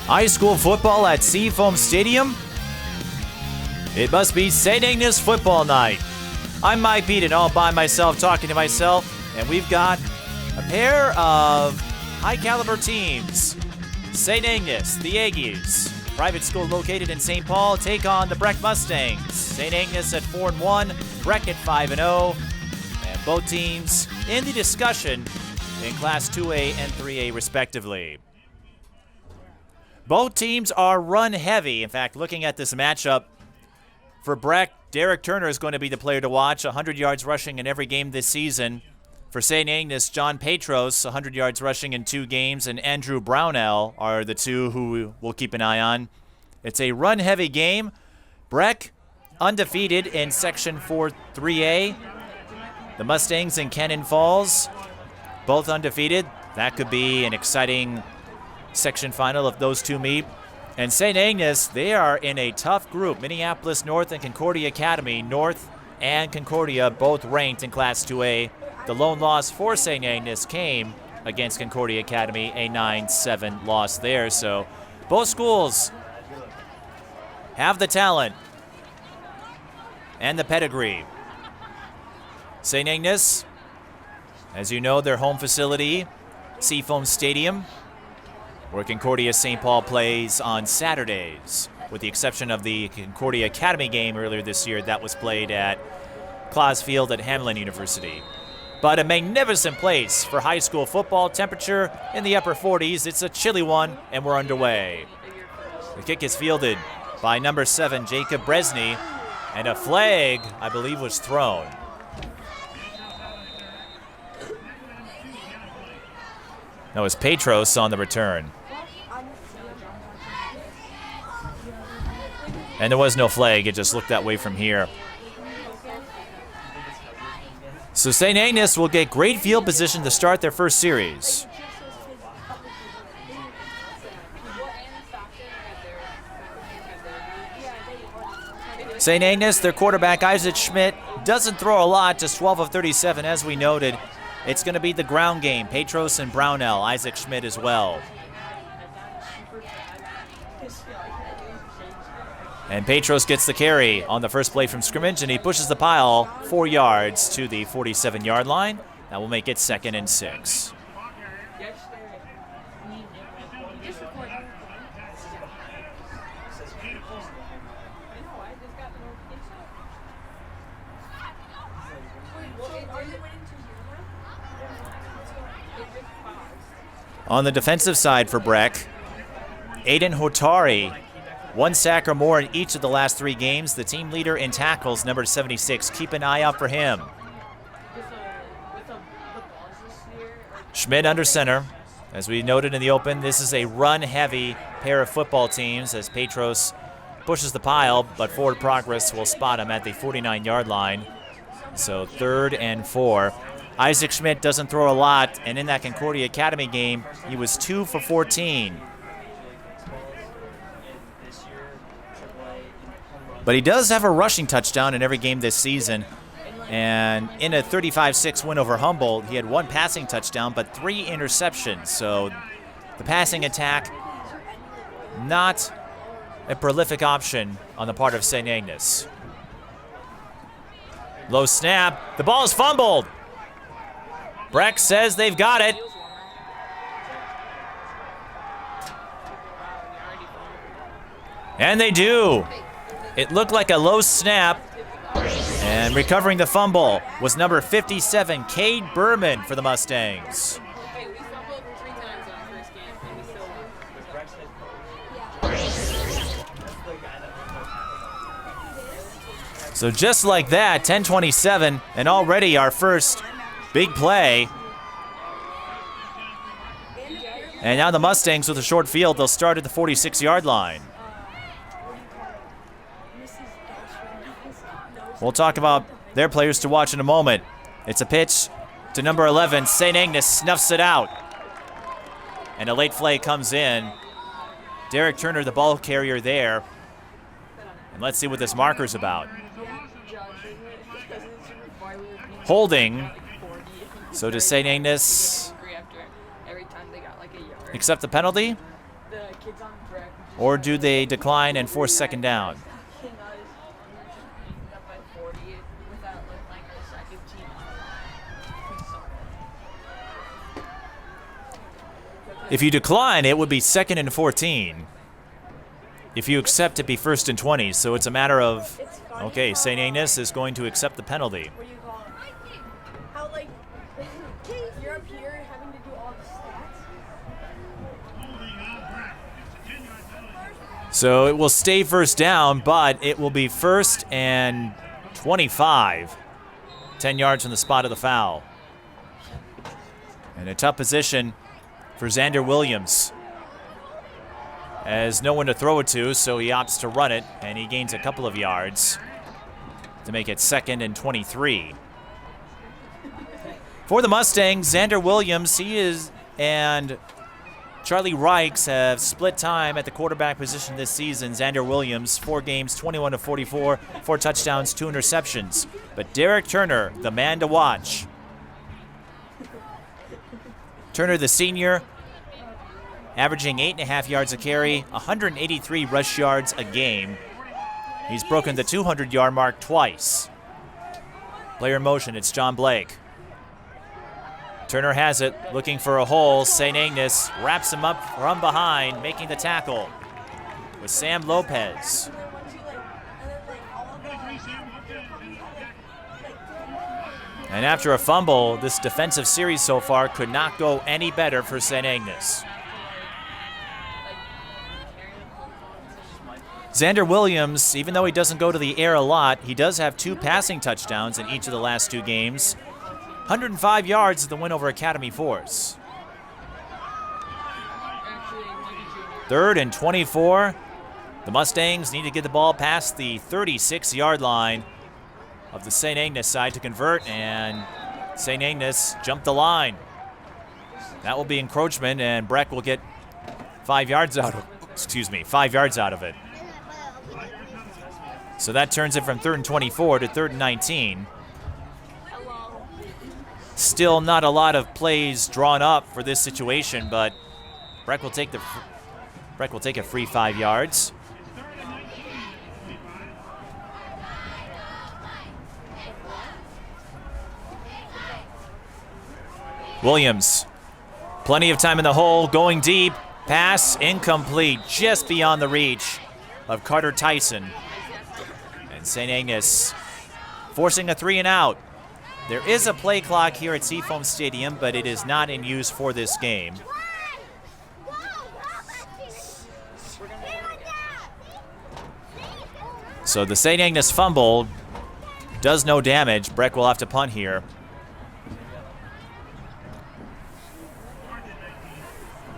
High school football at Seafoam Stadium? It must be Saint Agnes football night. I'm Mike Beaton, all by myself, talking to myself, and we've got a pair of high-caliber teams. Saint Agnes, the Aggies, private school located in St. Paul, take on the Breck Mustangs. Saint Agnes at 4-1, Breck at 5-0, and both teams in the discussion in Class 2A and 3A respectively. Both teams are run heavy. In fact, looking at this matchup, for Breck, Derek Turner is going to be the player to watch, 100 yards rushing in every game this season. For Saint Agnes, John Petros, 100 yards rushing in 2 games, and Andrew Brownell are the two who we'll keep an eye on. It's a run-heavy game. Breck, undefeated in Section 4-3A. The Mustangs in Cannon Falls, both undefeated. That could be an exciting section final if those two meet. And Saint Agnes, they are in a tough group. Minneapolis North and Concordia Academy. North and Concordia both ranked in Class 2A. The lone loss for Saint Agnes came against Concordia Academy, a 9-7 loss there. So both schools have the talent and the pedigree. Saint Agnes, as you know, their home facility, Seafoam Stadium, where Concordia St. Paul plays on Saturdays, with the exception of the Concordia Academy game earlier this year that was played at Claus Field at Hamline University. But a magnificent place for high school football. Temperature in the upper 40s. It's a chilly one, and we're underway. The kick is fielded by number 7, Jacob Bresney, and a flag, I believe, was thrown. That was Petros on the return. And there was no flag. It just looked that way from here. So Saint Agnes will get great field position to start their first series. Saint Agnes, their quarterback Isaac Schmidt, doesn't throw a lot, just 12 of 37 as we noted. It's going to be the ground game. Petros and Brownell, Isaac Schmidt as well. And Petros gets the carry on the first play from scrimmage, and he pushes the pile 4 yards to the 47-yard line. That will make it 2nd and 6. On the defensive side for Breck, Aiden Hotari, 1 sack or more in each of the last 3 games. The team leader in tackles, number 76. Keep an eye out for him. Schmidt under center. As we noted in the open, this is a run-heavy pair of football teams as Petros pushes the pile, but forward progress will spot him at the 49-yard line. So 3rd and 4. Isaac Schmidt doesn't throw a lot, and in that Concordia Academy game, he was 2 for 14. But he does have a rushing touchdown in every game this season. And in a 35-6 win over Humboldt, he had 1 passing touchdown, but 3 interceptions. So the passing attack, not a prolific option on the part of Saint Agnes. Low snap. The ball is fumbled. Breck says they've got it. And they do. It looked like a low snap, and recovering the fumble was number 57, Cade Berman for the Mustangs. So just like that, 10-27, and already our first big play. And now the Mustangs with a short field. They'll start at the 46-yard line. We'll talk about their players to watch in a moment. It's a pitch to number 11. Saint Agnes snuffs it out. And a late flag comes in. Derek Turner, the ball carrier there. And let's see what this marker's about. Holding. So does Saint Agnes accept the penalty? Or do they decline and force second down? If you decline, it would be 2nd and 14. If you accept, it'd be 1st and 20. So it's a matter of, okay, Saint Agnes is going to accept the penalty. You're up here having to do all the stats. So it will stay first down, but it will be 1st and 25. 10 yards from the spot of the foul. And a tough position for Xander Williams. Has no one to throw it to, so he opts to run it, and he gains a couple of yards to make it 2nd and 23. For the Mustangs, Xander Williams, and Charlie Reichs have split time at the quarterback position this season. Xander Williams, 4 games, 21 of 44, 4 touchdowns, 2 interceptions. But Derek Turner, the man to watch. Turner, the senior, averaging 8.5 yards a carry, 183 rush yards a game. He's broken the 200-yard mark twice. Player in motion, it's John Blake. Turner has it, looking for a hole. Saint Agnes wraps him up from behind, making the tackle with Sam Lopez. And after a fumble, this defensive series so far could not go any better for Saint Agnes. Xander Williams, even though he doesn't go to the air a lot, he does have 2 passing touchdowns in each of the last 2 games. 105 yards is the win over Academy Force. 3rd and 24. The Mustangs need to get the ball past the 36-yard line of the Saint Agnes side to convert, and Saint Agnes jumped the line. That will be encroachment, and Breck will get 5 yards out of 5 yards out of it. So that turns it from 3rd and 24 to 3rd and 19. Still not a lot of plays drawn up for this situation, but Breck will take a free 5 yards. Williams, plenty of time in the hole, going deep, pass incomplete, just beyond the reach of Carter Tyson. And St. Agnes forcing a 3 and out. There is a play clock here at Seafoam Stadium, but it is not in use for this game. So the St. Agnes fumble does no damage. Breck will have to punt here.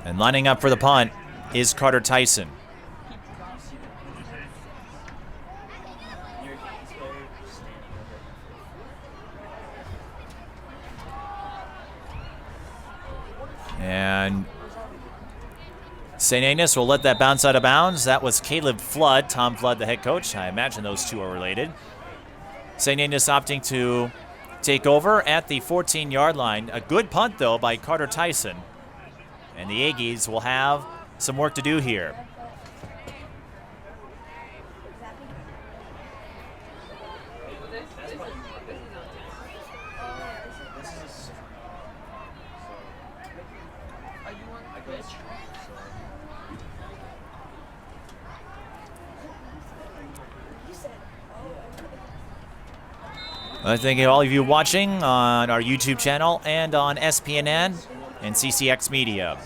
And lining up for the punt is Carter Tyson. And St. Agnes will let that bounce out of bounds. That was Caleb Flood, Tom Flood, the head coach. I imagine those two are related. St. Agnes opting to take over at the 14-yard line. A good punt, though, by Carter Tyson. And the Aggies will have some work to do here. I thank all of you watching on our YouTube channel and on SPNN and CCX Media.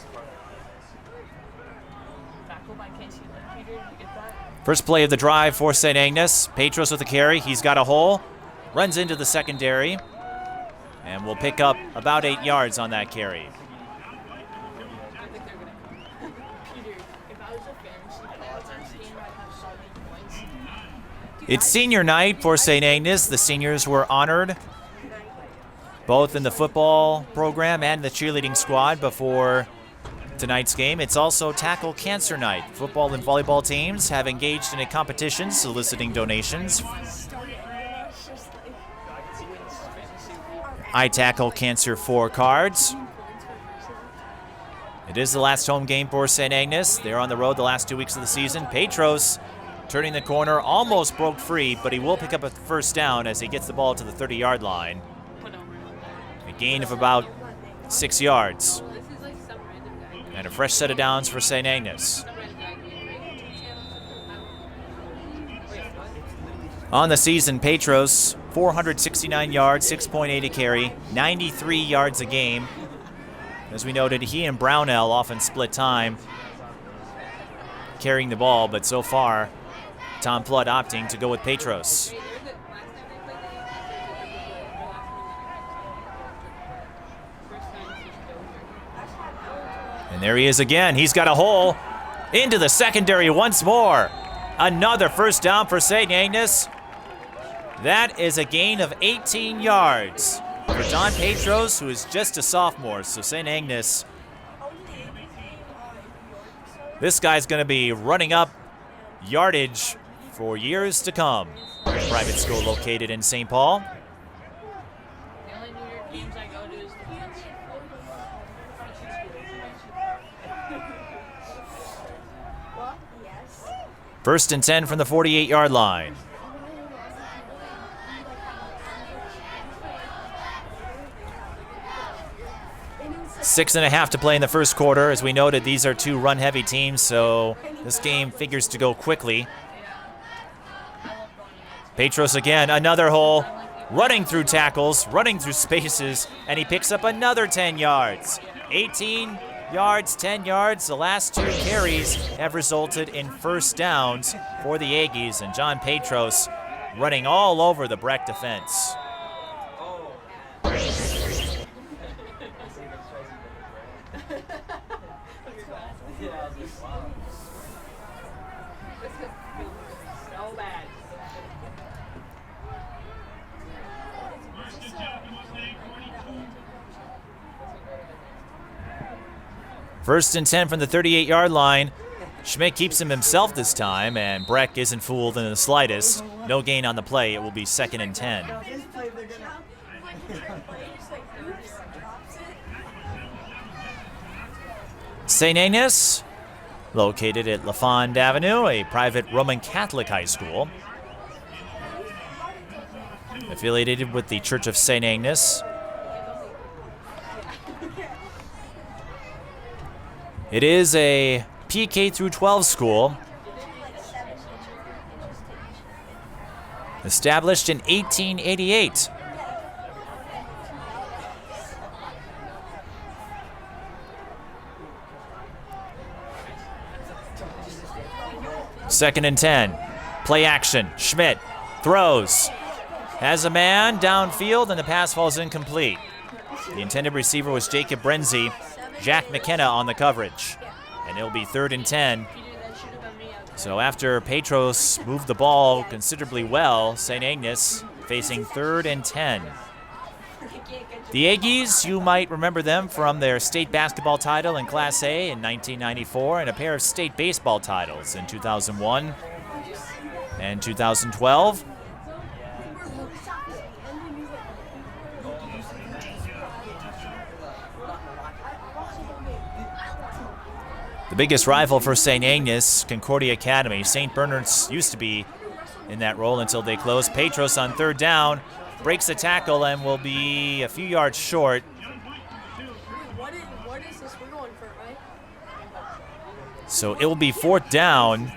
First play of the drive for St. Agnes. Petros with the carry. He's got a hole. Runs into the secondary. And will pick up about 8 yards on that carry. It's senior night for St. Agnes. The seniors were honored both in the football program and the cheerleading squad before tonight's game. It's also Tackle Cancer Night. Football and volleyball teams have engaged in a competition soliciting donations. I Tackle Cancer 4 cards. It is the last home game for Saint Agnes. They're on the road the last 2 weeks of the season. Petros turning the corner, almost broke free, but he will pick up a first down as he gets the ball to the 30-yard line. A gain of about 6 yards. And a fresh set of downs for Saint Agnes. On the season, Petros, 469 yards, 6.8 a carry, 93 yards a game. As we noted, he and Brownell often split time carrying the ball, but so far, Tom Flood opting to go with Petros. And there he is again. He's got a hole into the secondary once more. Another first down for Saint Agnes. That is a gain of 18 yards for John Petros, who is just a sophomore. So Saint Agnes, this guy's going to be running up yardage for years to come. Private school located in St. Paul. The only New York games I go to is the punts. First and 10 from the 48-yard line. Six and a half to play in the first quarter. As we noted, these are two run-heavy teams, so this game figures to go quickly. Petros again, another hole, running through tackles, running through spaces, and he picks up another 10 yards. 18 yards, 10 yards. The last two carries have resulted in first downs for the Aggies, and John Petros running all over the Breck defense. So bad. First and 10 from the 38-yard line. Schmidt keeps him himself this time, and Breck isn't fooled in the slightest. No gain on the play. It will be 2nd and 10. St. Agnes, located at LaFond Avenue, a private Roman Catholic high school. Affiliated with the Church of St. Agnes. It is a PK through 12 school. Established in 1888. Second and 10. Play action. Schmidt throws. Has a man downfield, and the pass falls incomplete. The intended receiver was Jacob Brenzy. Jack McKenna on the coverage. And it'll be 3rd and 10. So after Petros moved the ball considerably well, St. Agnes facing 3rd and 10. The Aggies, you might remember them from their state basketball title in Class A in 1994 and a pair of state baseball titles in 2001 and 2012. The biggest rival for St. Agnes, Concordia Academy. St. Bernard's used to be in that role until they closed. Petros on 3rd down, breaks the tackle and will be a few yards short. What is this? We're going for it, right? So it will be 4th down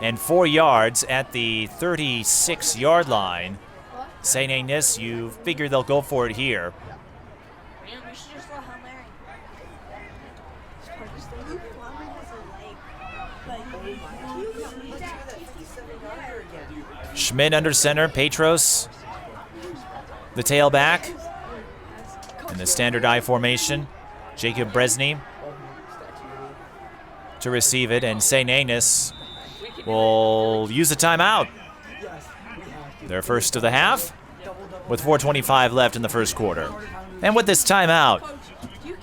and 4 yards at the 36-yard line. St. Agnes, you figure they'll go for it here. Man, we should just let Hail Mary. Schmidt under center, Petros, the tailback, in the standard I formation. Jacob Bresny to receive it, and St. Agnes will use a timeout. Their first of the half, with 4:25 left in the first quarter. And with this timeout,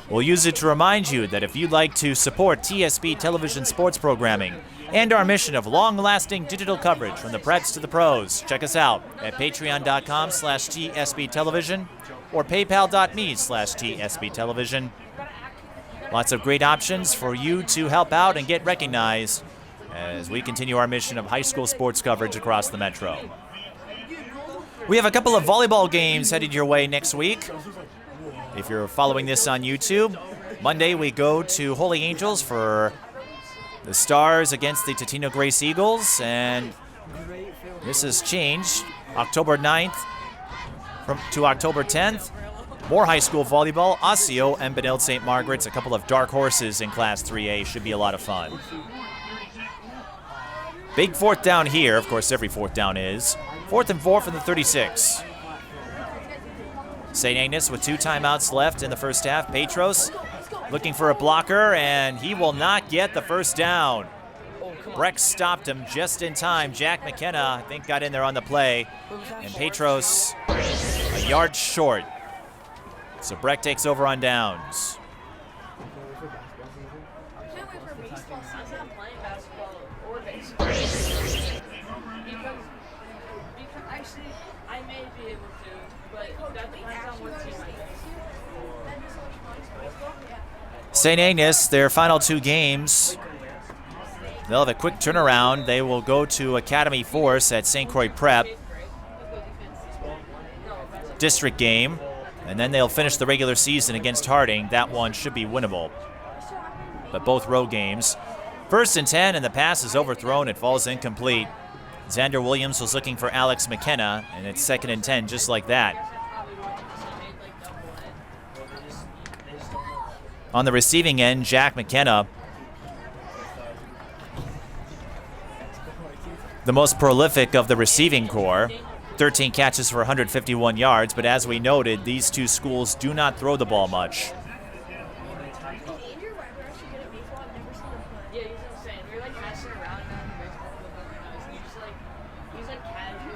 we'll use it to remind you that if you'd like to support TSB television sports programming and our mission of long-lasting digital coverage from the Preds to the pros, check us out at patreon.com/TSB television or paypal.me/TSB television. Lots of great options for you to help out and get recognized as we continue our mission of high school sports coverage across the metro. We have a couple of volleyball games headed your way next week. If you're following this on YouTube, Monday we go to Holy Angels for the Stars against the Totino Grace Eagles, and this has changed. October 9th to October 10th. More high school volleyball, Osseo and Benilde St. Margaret's, a couple of dark horses in Class 3A. Should be a lot of fun. Big fourth down here. Of course, every fourth down is. 4th and 4 from the 36. Saint Agnes with 2 timeouts left in the first half. Petros looking for a blocker, and he will not get the first down. Breck stopped him just in time. Jack McKenna, I think, got in there on the play, and Petros a yard short. So Breck takes over on downs. Saint Agnes, their final 2 games, they'll have a quick turnaround. They will go to Academy Force at St. Croix Prep. District game. And then they'll finish the regular season against Harding. That one should be winnable. But both road games. 1st and 10, and the pass is overthrown. It falls incomplete. Xander Williams was looking for Alex McKenna, and it's 2nd and 10 just like that. On the receiving end, Jack McKenna, the most prolific of the receiving corps. 13 catches for 151 yards, but as we noted, these 2 schools do not throw the ball much.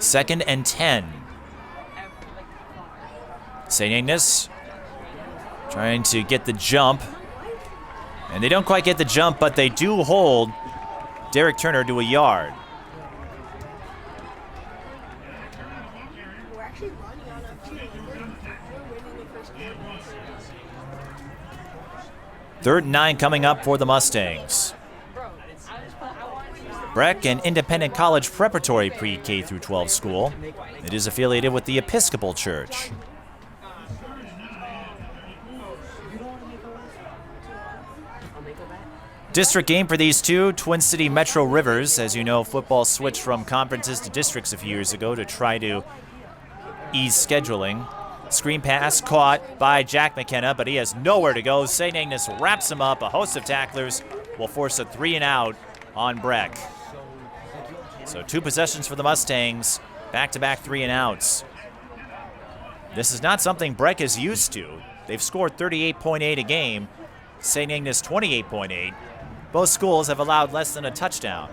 Second and 10. St. Agnes trying to get the jump, and they don't quite get the jump, but they do hold Derek Turner to a yard. Third and 9 coming up for the Mustangs. Breck, an independent college preparatory pre-K through 12 school. It is affiliated with the Episcopal Church. District game for these 2, Twin City Metro Rivers. As you know, football switched from conferences to districts a few years ago to try to ease scheduling. Screen pass caught by Jack McKenna, but he has nowhere to go. St. Agnes wraps him up. A host of tacklers will force a 3 and out on Breck. So 2 possessions for the Mustangs, back-to-back 3 and outs. This is not something Breck is used to. They've scored 38.8 a game. St. Agnes 28.8. Both schools have allowed less than a touchdown.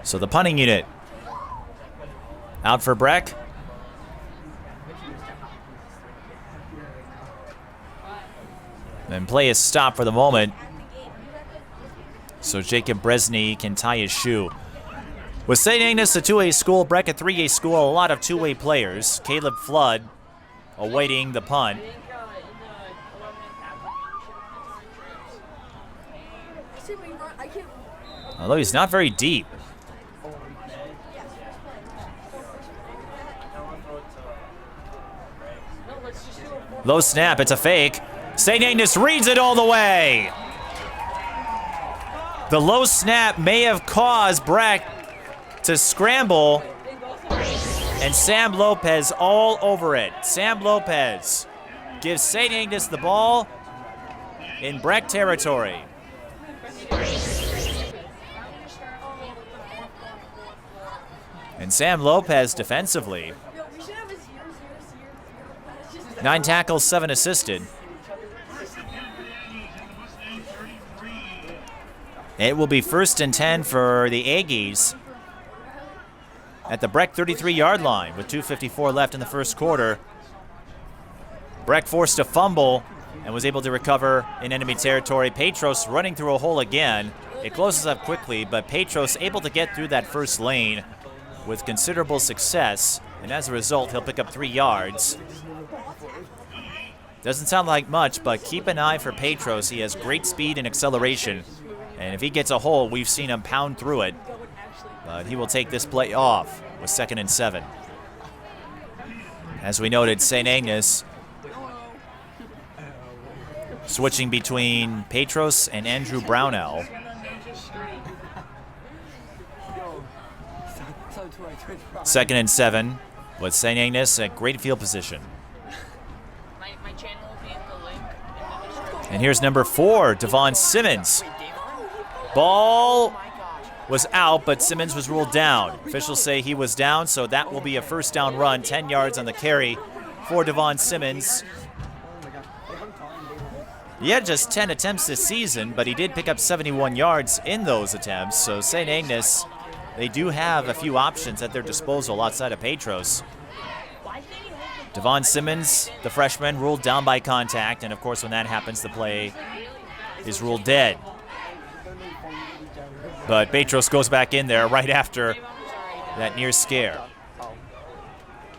So the punting unit out for Breck. And play is stopped for the moment, so Jacob Bresney can tie his shoe. With St. Agnes a 2A school, Breck a 3A school, a lot of 2A players. Caleb Flood awaiting the punt. Although he's not very deep. Low snap, it's a fake. St. Agnes reads it all the way. The low snap may have caused Breck to scramble, and Sam Lopez all over it. Sam Lopez gives St. Agnes the ball in Breck territory. And Sam Lopez defensively. 9 tackles, 7 assisted. It will be 1st and 10 for the Aggies at the Breck 33-yard line with 2:54 left in the first quarter. Breck forced a fumble and was able to recover in enemy territory. Petros running through a hole again. It closes up quickly, but Petros able to get through that first lane with considerable success, and as a result, he'll pick up 3 yards. Doesn't sound like much, but keep an eye for Petros. He has great speed and acceleration, and if he gets a hole, we've seen him pound through it. But he will take this play off with 2nd and 7. As we noted, Saint Agnes switching between Petros and Andrew Brownell. 2nd and 7 with Saint Agnes at great field position. My channel will be in the link in the description. And here's number 4, Devon Simmons. Ball was out, but Simmons was ruled down. Officials say he was down, so that will be a first down run, 10 yards on the carry for Devon Simmons. He had just 10 attempts this season, but he did pick up 71 yards in those attempts. So Saint Agnes, they do have a few options at their disposal outside of Petros. Devon Simmons, the freshman, ruled down by contact, and of course when that happens, the play is ruled dead. But Petros goes back in there right after that near scare.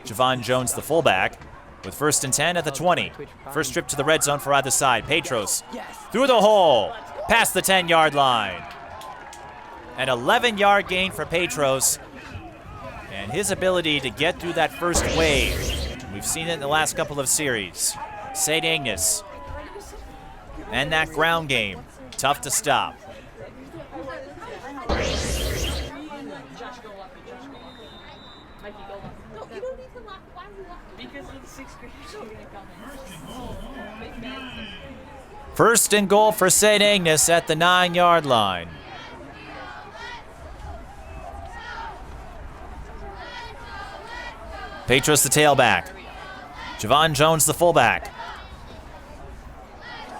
Javon Jones, the fullback, with 1st and 10 at the 20. First trip to the red zone for either side. Petros through the hole, past the 10-yard line. An 11-yard gain for Petros, and his ability to get through that first wave. We've seen it in the last couple of series. Saint Agnes and that ground game, tough to stop. First and goal for Saint Agnes at the 9-yard line. Petros the tailback. Javon Jones the fullback.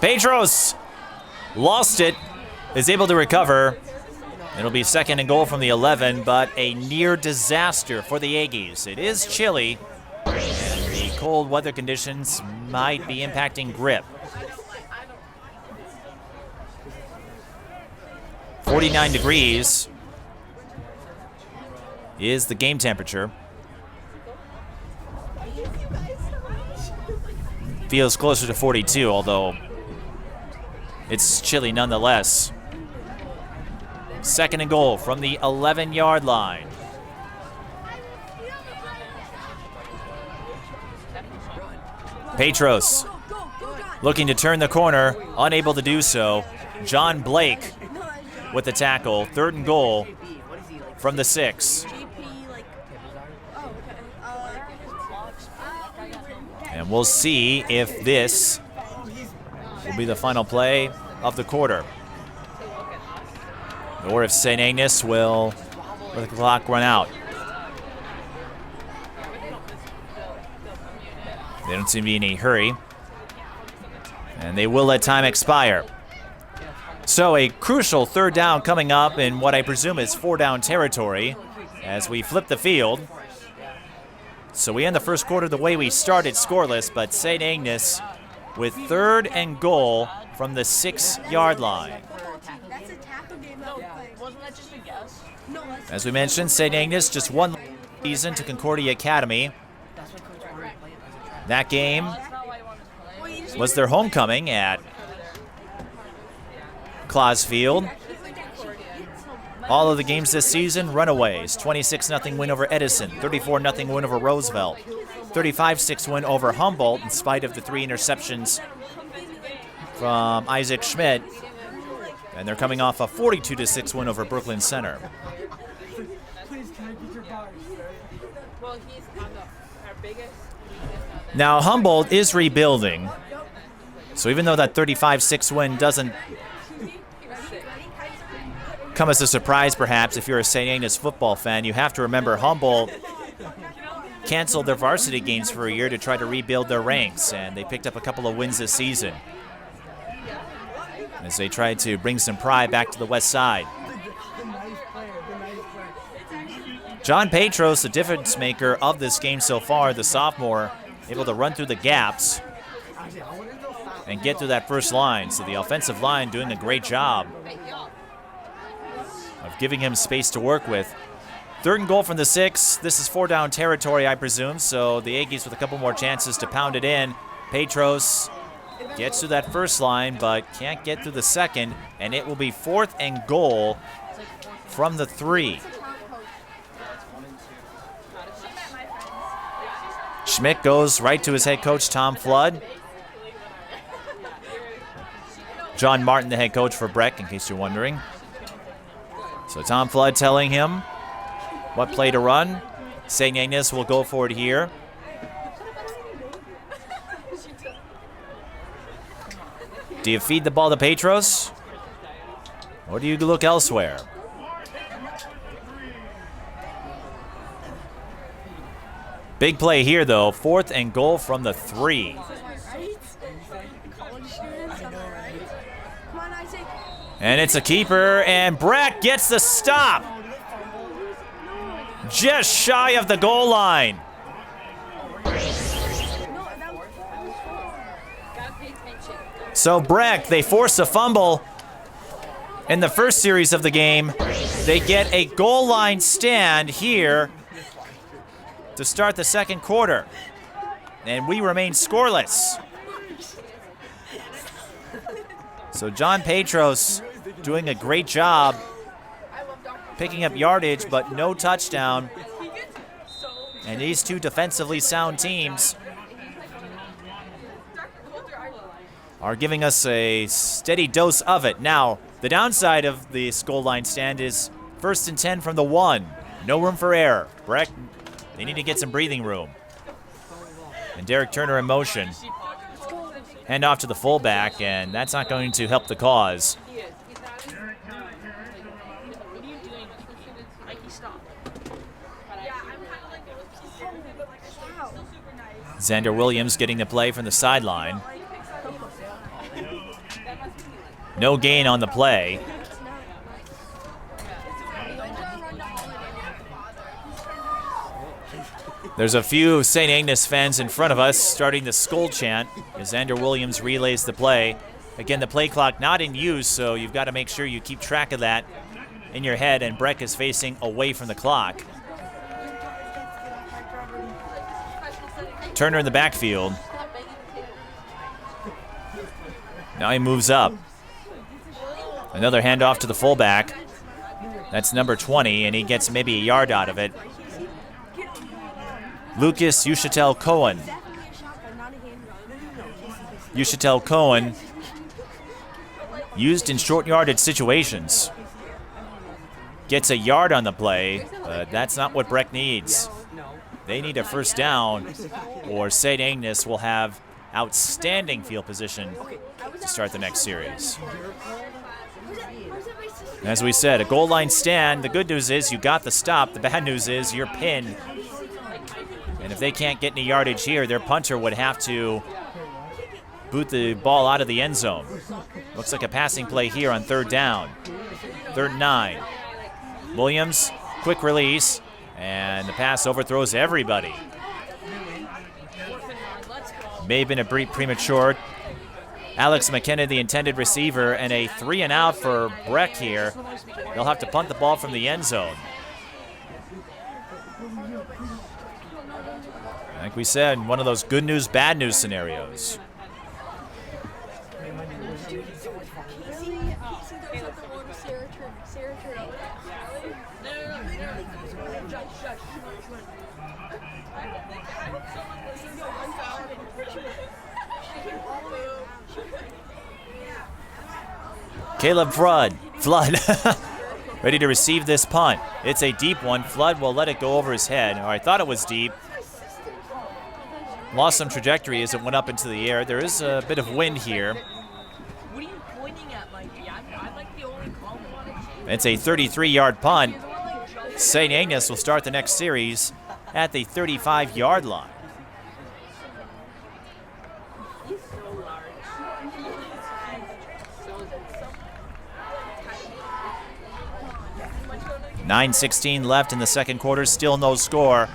Petros lost it, is able to recover. It'll be 2nd and goal from the 11, but a near disaster for the Aggies. It is chilly, and the cold weather conditions might be impacting grip. 49 degrees is the game temperature. Feels closer to 42, although it's chilly nonetheless. 2nd and goal from the 11-yard line. Petros looking to turn the corner, unable to do so. John Blake with the tackle. 3rd and goal from the 6. And we'll see if this will be the final play of the quarter, or if Saint Agnes will let the clock run out. They don't seem to be in a hurry, and they will let time expire. So a crucial 3rd down coming up in what I presume is 4-down territory as we flip the field. So we end the first quarter the way we started, scoreless, but Saint Agnes with 3rd and goal from the 6-yard line. As we mentioned, Saint Agnes just one season to Concordia Academy. That game was their homecoming at Claus Field. All of the games this season, runaways. 26-0 win over Edison, 34-0 win over Roosevelt, 35-6 win over Humboldt in spite of the 3 interceptions from Isaac Schmidt. And they're coming off a 42-6 win over Brooklyn Center. Now Humboldt is rebuilding. So even though that 35-6 win doesn't come as a surprise, perhaps, if you're a St. Agnes football fan, you have to remember Humboldt canceled their varsity games for a year to try to rebuild their ranks, and they picked up a couple of wins this season as they tried to bring some pride back to the west side. John Petros, the difference maker of this game so far, the sophomore, able to run through the gaps and get through that first line. So the offensive line doing a great job of giving him space to work with. 3rd and goal from the 6. This is 4-down territory, I presume, so the Aggies with a couple more chances to pound it in. Petros gets to that first line, but can't get through the second, and it will be 4th and goal from the 3. Schmidt goes right to his head coach, Tom Flood. John Martin, the head coach for Breck, in case you're wondering. So Tom Flood telling him what play to run. Saint Agnes will go for it here. Do you feed the ball to Petros? Or do you look elsewhere? Big play here, though. 4th and goal from the 3. And it's a keeper, and Breck gets the stop. Just shy of the goal line. So Breck, they force a fumble in the first series of the game. They get a goal line stand here to start the second quarter. And we remain scoreless. So John Petros doing a great job picking up yardage, but no touchdown. And these two defensively sound teams are giving us a steady dose of it. Now, the downside of the goal line stand is 1st and 10 from the 1. No room for error. Breck, they need to get some breathing room. And Derek Turner in motion. Hand off to the fullback, and that's not going to help the cause. Xander Williams getting the play from the sideline. No gain on the play. There's a few St. Agnes fans in front of us starting the Skull chant as Xander Williams relays the play. Again, the play clock not in use, so you've got to make sure you keep track of that in your head, and Breck is facing away from the clock. Turner in the backfield. Now he moves up. Another handoff to the fullback. That's number 20, and he gets maybe a yard out of it. Lucas Ushatel Cohen. Ushatel Cohen used in short yardage situations. Gets a yard on the play, but that's not what Breck needs. They need a first down, or St. Agnes will have outstanding field position to start the next series. As we said, a goal line stand. The good news is you got the stop. The bad news is you're pinned. And if they can't get any yardage here, their punter would have to boot the ball out of the end zone. Looks like a passing play here on 3rd down. 3rd and 9. Williams, quick release, and the pass overthrows everybody. May have been a brief premature. Alex McKenna, the intended receiver, and a 3 and out for Breck here. They'll have to punt the ball from the end zone. Like we said, one of those good news, bad news scenarios. Caleb Flood ready to receive this punt. It's a deep one. Flood will let it go over his head. Or I thought it was deep. Lost some trajectory as it went up into the air. There is a bit of wind here. What are you pointing at, Mikey? I'm like the only call on it. It's a 33-yard punt. St. Agnes will start the next series at the 35-yard line. He's so large. 9:16 left in the second quarter. Still no score.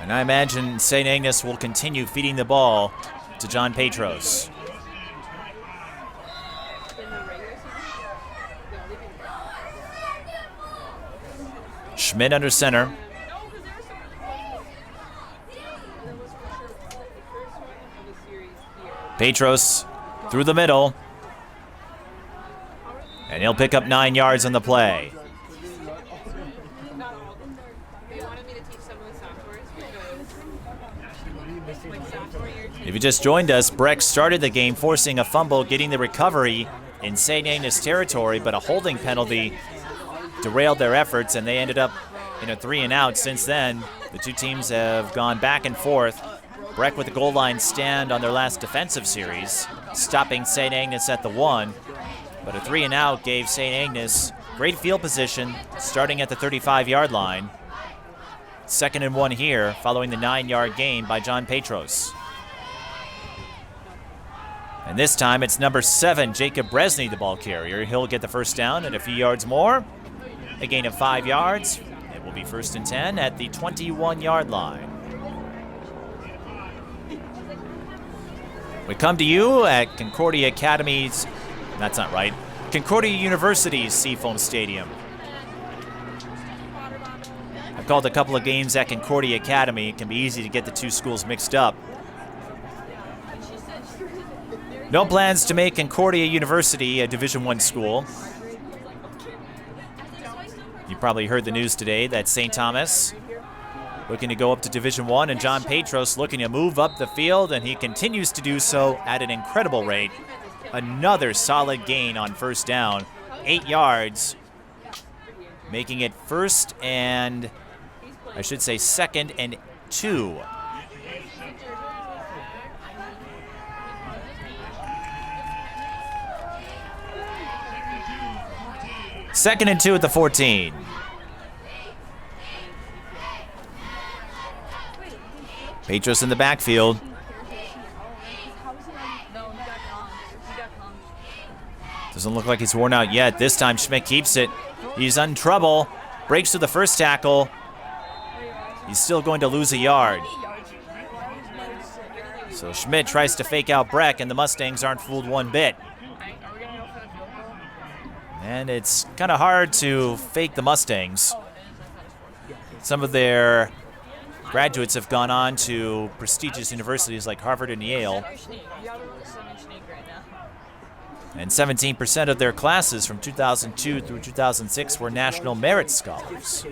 And I imagine St. Agnes will continue feeding the ball to John Petros. Schmidt under center. Petros through the middle. And he'll pick up 9 yards on the play. If you just joined us, Breck started the game forcing a fumble, getting the recovery in Saint Agnes territory, but a holding penalty derailed their efforts, and they ended up in a 3-and-out. Since then, the two teams have gone back and forth. Breck with the goal line stand on their last defensive series, stopping Saint Agnes at the 1. But a 3-and-out gave Saint Agnes great field position starting at the 35-yard line. 2nd and 1 here, following the 9-yard gain by John Petros. And this time it's number 7, Jacob Bresney, the ball carrier. He'll get the first down and a few yards more. A gain of 5 yards. It will be 1st and 10 at the 21-yard line. We come to you at Concordia Academy's, that's not right, Concordia University's Seafoam Stadium. I've called a couple of games at Concordia Academy. It can be easy to get the two schools mixed up. No plans to make Concordia University a Division I school. You probably heard the news today that St. Thomas looking to go up to Division I, and John Petros looking to move up the field, and he continues to do so at an incredible rate. Another solid gain on first down, 8 yards, making it 1st and, I should say 2nd and 2. Second and 2 at the 14. Petros in the backfield. Doesn't look like he's worn out yet. This time Schmidt keeps it. He's in trouble. Breaks through the first tackle. He's still going to lose a yard. So Schmidt tries to fake out Breck, and the Mustangs aren't fooled one bit. And it's kind of hard to fake the Mustangs. Some of their graduates have gone on to prestigious universities like Harvard and Yale. And 17% of their classes from 2002 through 2006 were National Merit Scholars.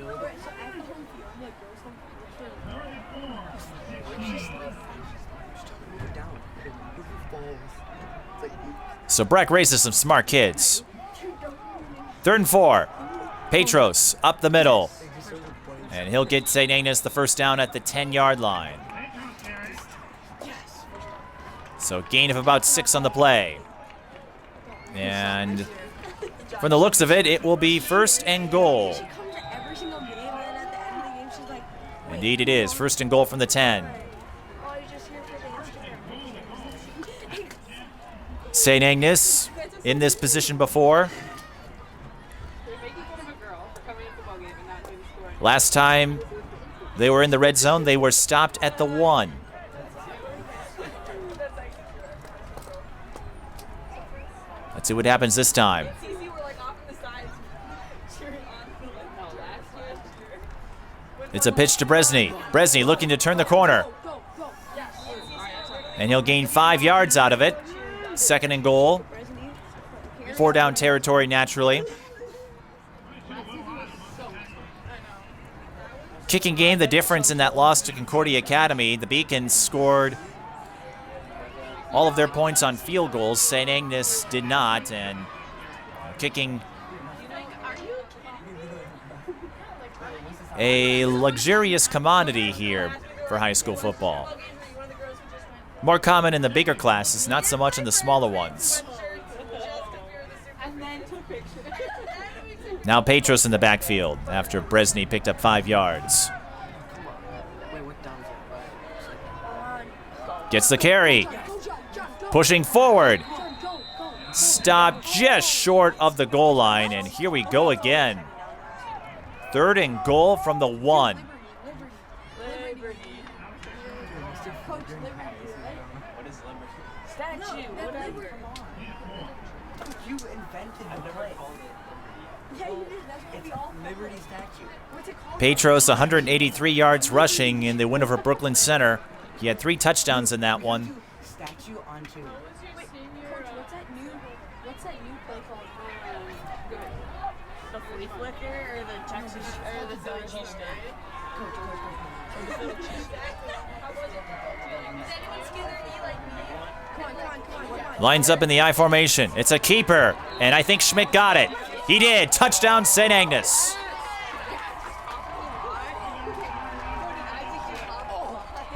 So Breck raises some smart kids. 3rd and 4. Petros up the middle. And he'll get St. Agnes the first down at the 10-yard line. So gain of about 6 on the play. And from the looks of it, it will be 1st and goal. Indeed it is. 1st and goal from the 10. St. Agnes in this position before. Last time they were in the red zone, they were stopped at the 1. Let's see what happens this time. It's a pitch to Bresney. Bresney looking to turn the corner. And he'll gain 5 yards out of it. 2nd and goal. 4 down territory naturally. Kicking game, the difference in that loss to Concordia Academy. The Beacons scored all of their points on field goals. St. Agnes did not, and kicking a luxurious commodity here for high school football. More common in the bigger classes, not so much in the smaller ones. Now Petros in the backfield after Bresney picked up 5 yards. Gets the carry. Pushing forward. Stopped just short of the goal line, and here we go again. 3rd and goal from the 1. You invented the play. Yeah, you did. That's Liberty statue. Petros, 183 yards rushing in the win over Brooklyn Center. He had 3 touchdowns in that one. Statue onto. Wait, Coach, what's that new play called? The flea flicker or the Texas or the Philly cheesesteak? Come on. Lines up in the I formation. It's a keeper, and I think Schmidt got it. He did. Touchdown, Saint Agnes.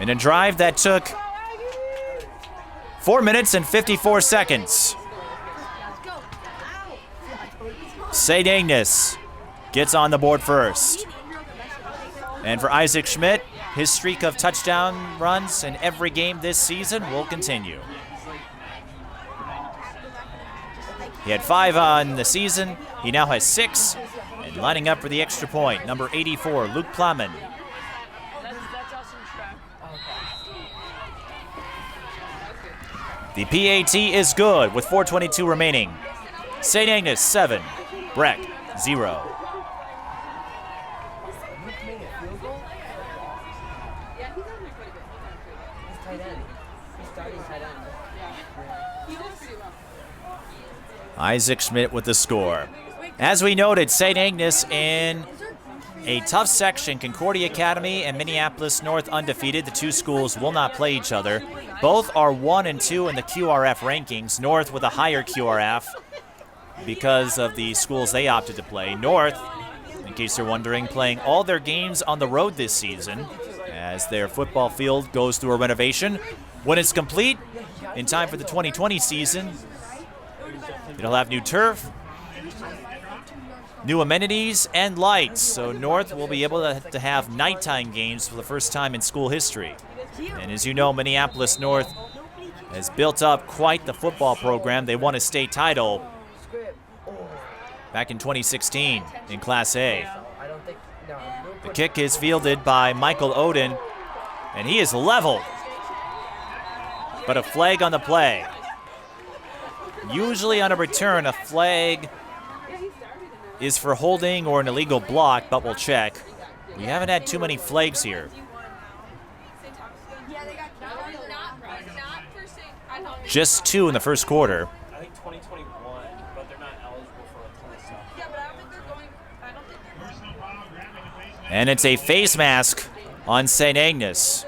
In a drive that took 4 minutes and 54 seconds. Saint Agnes gets on the board first. And for Isaac Schmidt, his streak of touchdown runs in every game this season will continue. He had 5 on the season. He now has 6. And lining up for the extra point, number 84, Luke Plowman. The PAT is good with 4:22 remaining. Saint Agnes 7, Breck 0. Isaac Schmidt with the score. As we noted, Saint Agnes in a tough section. Concordia Academy and Minneapolis North undefeated. The 2 schools will not play each other. Both are 1 and 2 in the QRF rankings. North with a higher QRF because of the schools they opted to play. North, in case you're wondering, playing all their games on the road this season as their football field goes through a renovation. When it's complete, in time for the 2020 season, it'll have new turf, new amenities, and lights. So North will be able to have nighttime games for the first time in school history. And as you know, Minneapolis North has built up quite the football program. They won a state title back in 2016 in Class A. The kick is fielded by Michael Oden, and he is leveled. But a flag on the play. Usually on a return, a flag is for holding or an illegal block, but we'll check. We haven't had too many flags here. Just 2 in the first quarter. I think 2021, but they're not eligible for a ton of stuff. Yeah, but I don't think they're going. And it's a face mask on Saint Agnes.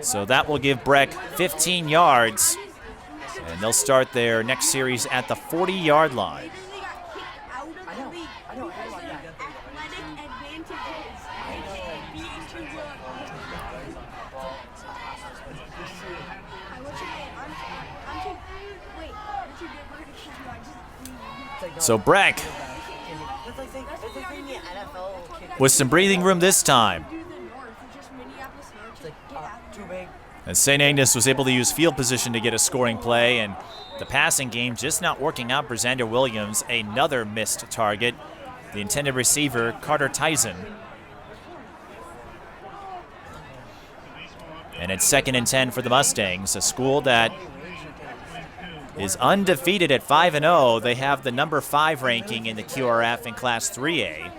So that will give Breck 15 yards. And they'll start their next series at the 40-yard line. So Breck with some breathing room this time. And St. Agnes was able to use field position to get a scoring play, and the passing game just not working out for Xander Williams. Another missed target. The intended receiver, Carter Tyson. And it's 2nd and 10 for the Mustangs, a school that is undefeated at 5-0. They have the number 5 ranking in the QRF in Class 3A.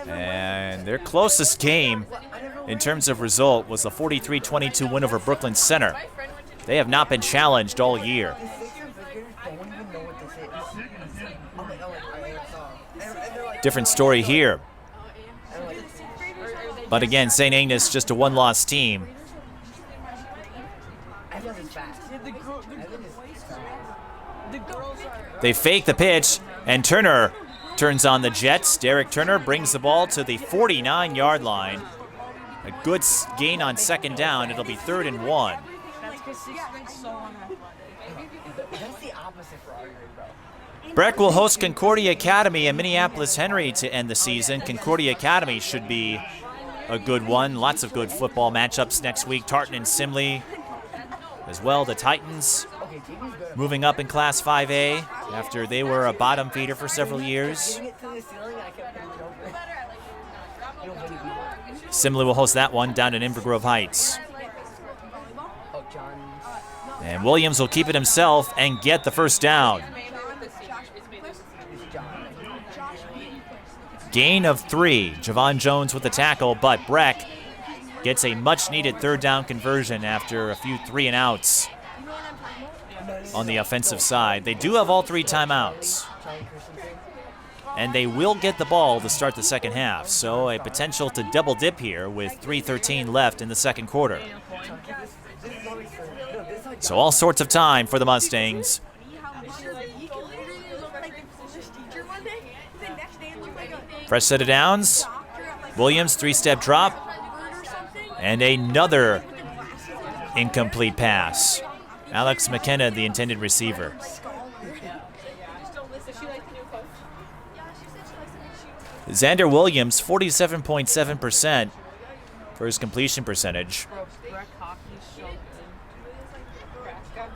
And their closest game in terms of result was the 43-22 win over Brooklyn Center. They have not been challenged all year. Different story here. But again, St. Agnes just a 1-loss team. They fake the pitch, and Turner turns on the Jets. Derek Turner brings the ball to the 49-yard line. A good gain on 2nd down. It'll be 3rd and 1. Breck will host Concordia Academy and Minneapolis Henry to end the season. Concordia Academy should be a good one. Lots of good football matchups next week. Tartan and Simley as well. The Titans moving up in Class 5A after they were a bottom feeder for several years. Simley will host that one down in Inver Grove Heights. And Williams will keep it himself and get the first down. Gain of 3. Javon Jones with the tackle, but Breck gets a much-needed third down conversion after a few 3-and-outs on the offensive side. They do have all 3 timeouts, and they will get the ball to start the second half, so a potential to double dip here with 3:13 left in the second quarter. So all sorts of time for the Mustangs. Fresh set of downs. Williams, 3-step drop. And another incomplete pass. Alex McKenna, the intended receiver. Xander Williams, 47.7% for his completion percentage.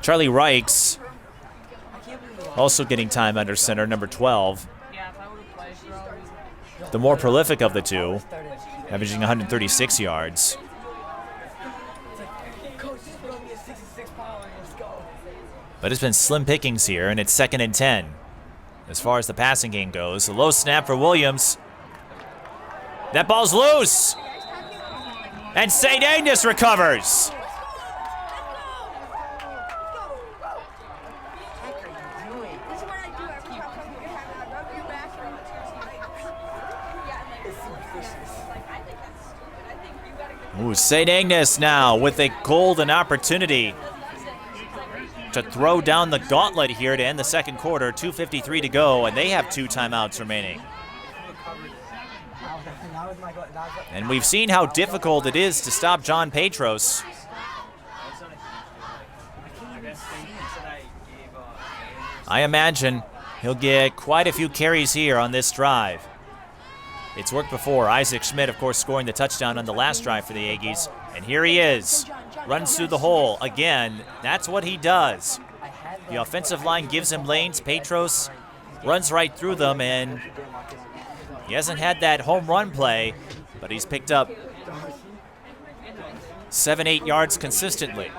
Charlie Reichs also getting time under center, number 12. The more prolific of the two, averaging 136 yards. But it's been slim pickings here, and it's 2nd and 10. As far as the passing game goes, a low snap for Williams. That ball's loose. And Saint Agnes recovers. Ooh, Saint Agnes now with a golden opportunity to throw down the gauntlet here to end the second quarter. 2:53 to go, and they have 2 timeouts remaining. And we've seen how difficult it is to stop John Petros. I imagine he'll get quite a few carries here on this drive. It's worked before. Isaac Schmidt, of course, scoring the touchdown on the last drive for the Aggies. And here he is. Runs through the hole again. That's what he does. The offensive line gives him lanes. Petros runs right through them, and he hasn't had that home run play, but he's picked up 7-8 yards consistently.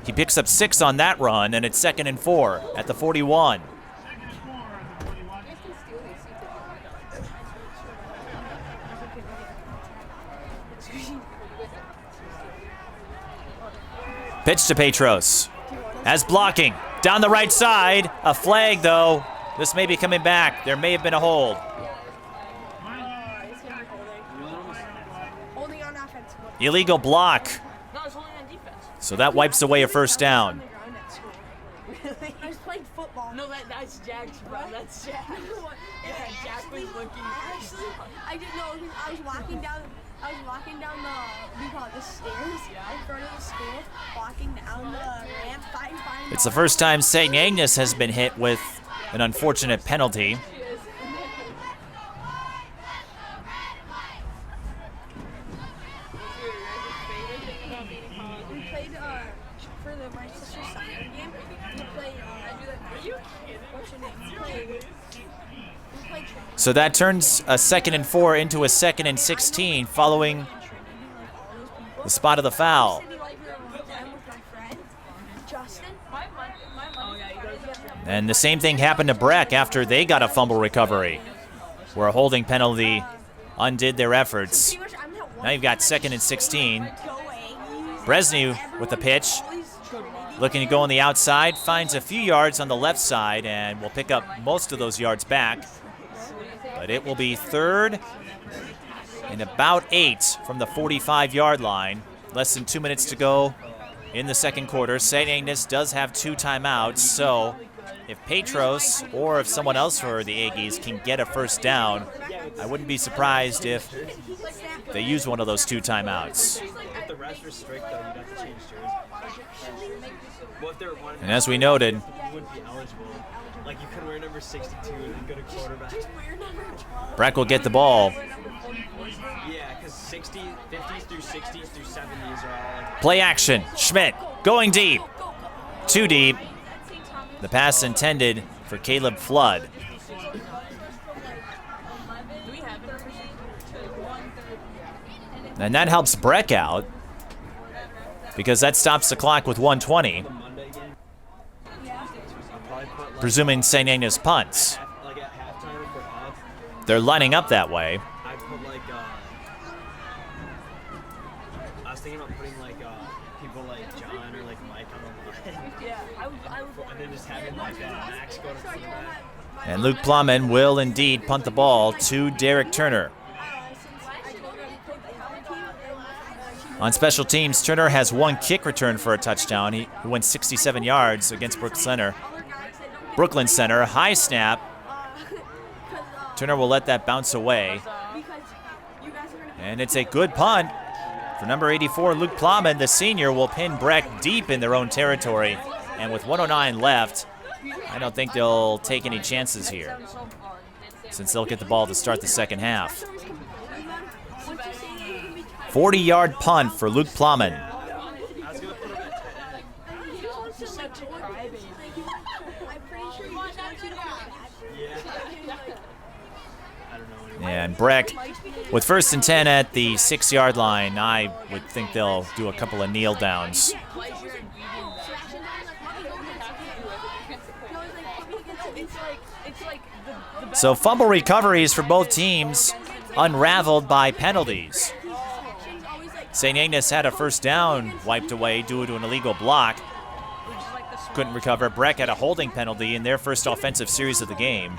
He picks up 6 on that run, and it's 2nd and 4 at the 41. Pitch to Petros. As blocking. Down the right side. A flag, though. This may be coming back. There may have been a hold. Illegal block. So that wipes away a first down. I was playing football. No, that's Jack's, bro. That's Jack. Yeah, Jack was looking. Actually, I didn't know. I was walking down the stairs in front of the school, walking down the ramp, fighting. It's the first time Saint Agnes has been hit with an unfortunate penalty. We played for my sister's soccer game. We played. What's your name? We played. So that turns a 2nd and 4 into a 2nd and 16 following the spot of the foul. And the same thing happened to Breck after they got a fumble recovery, where a holding penalty undid their efforts. Now you've got 2nd and 16. Bresny with the pitch, looking to go on the outside, finds a few yards on the left side, and will pick up most of those yards back. But it will be 3rd and about 8 from the 45-yard line. Less than 2 minutes to go in the second quarter. Saint Agnes does have 2 timeouts, so if Petros or if someone else for the Aggies can get a first down, I wouldn't be surprised if they use one of those 2 timeouts. If the refs are strict, though, you'd have to change jerseys. And as we noted, you wouldn't be eligible. Like, you could wear number 62 and then go to quarterback. Breck will get the ball. Yeah, because 50s through 60s through 70s are all like... Play action. Schmidt going deep. Too deep. The pass intended for Caleb Flood. And that helps Breck out because that stops the clock with 1:20. I'll probably put presuming Saint Agnes punts. Like at halftime for off, They're lining up that way. I put like I was thinking about putting like people like John or like Mike on the line. Yeah, I would. And then just having like Max go to quarterback. And Luke Plumman will indeed punt the ball to Derek Turner. On special teams, Turner has one kick return for a touchdown. He went 67 yards against Brooklyn Center. High snap. Turner will let that bounce away. And it's a good punt for number 84, Luke Plumman. The senior will pin Breck deep in their own territory. And with 1:09 left, I don't think they'll take any chances here, since they'll get the ball to start the second half. 40-yard punt for Luke Plumman. And Breck, with 1st and 10 at the 6-yard line, I would think they'll do a couple of kneel downs. So fumble recoveries for both teams unraveled by penalties. St. Agnes had a first down wiped away due to an illegal block. Couldn't recover. Breck had a holding penalty in their first offensive series of the game.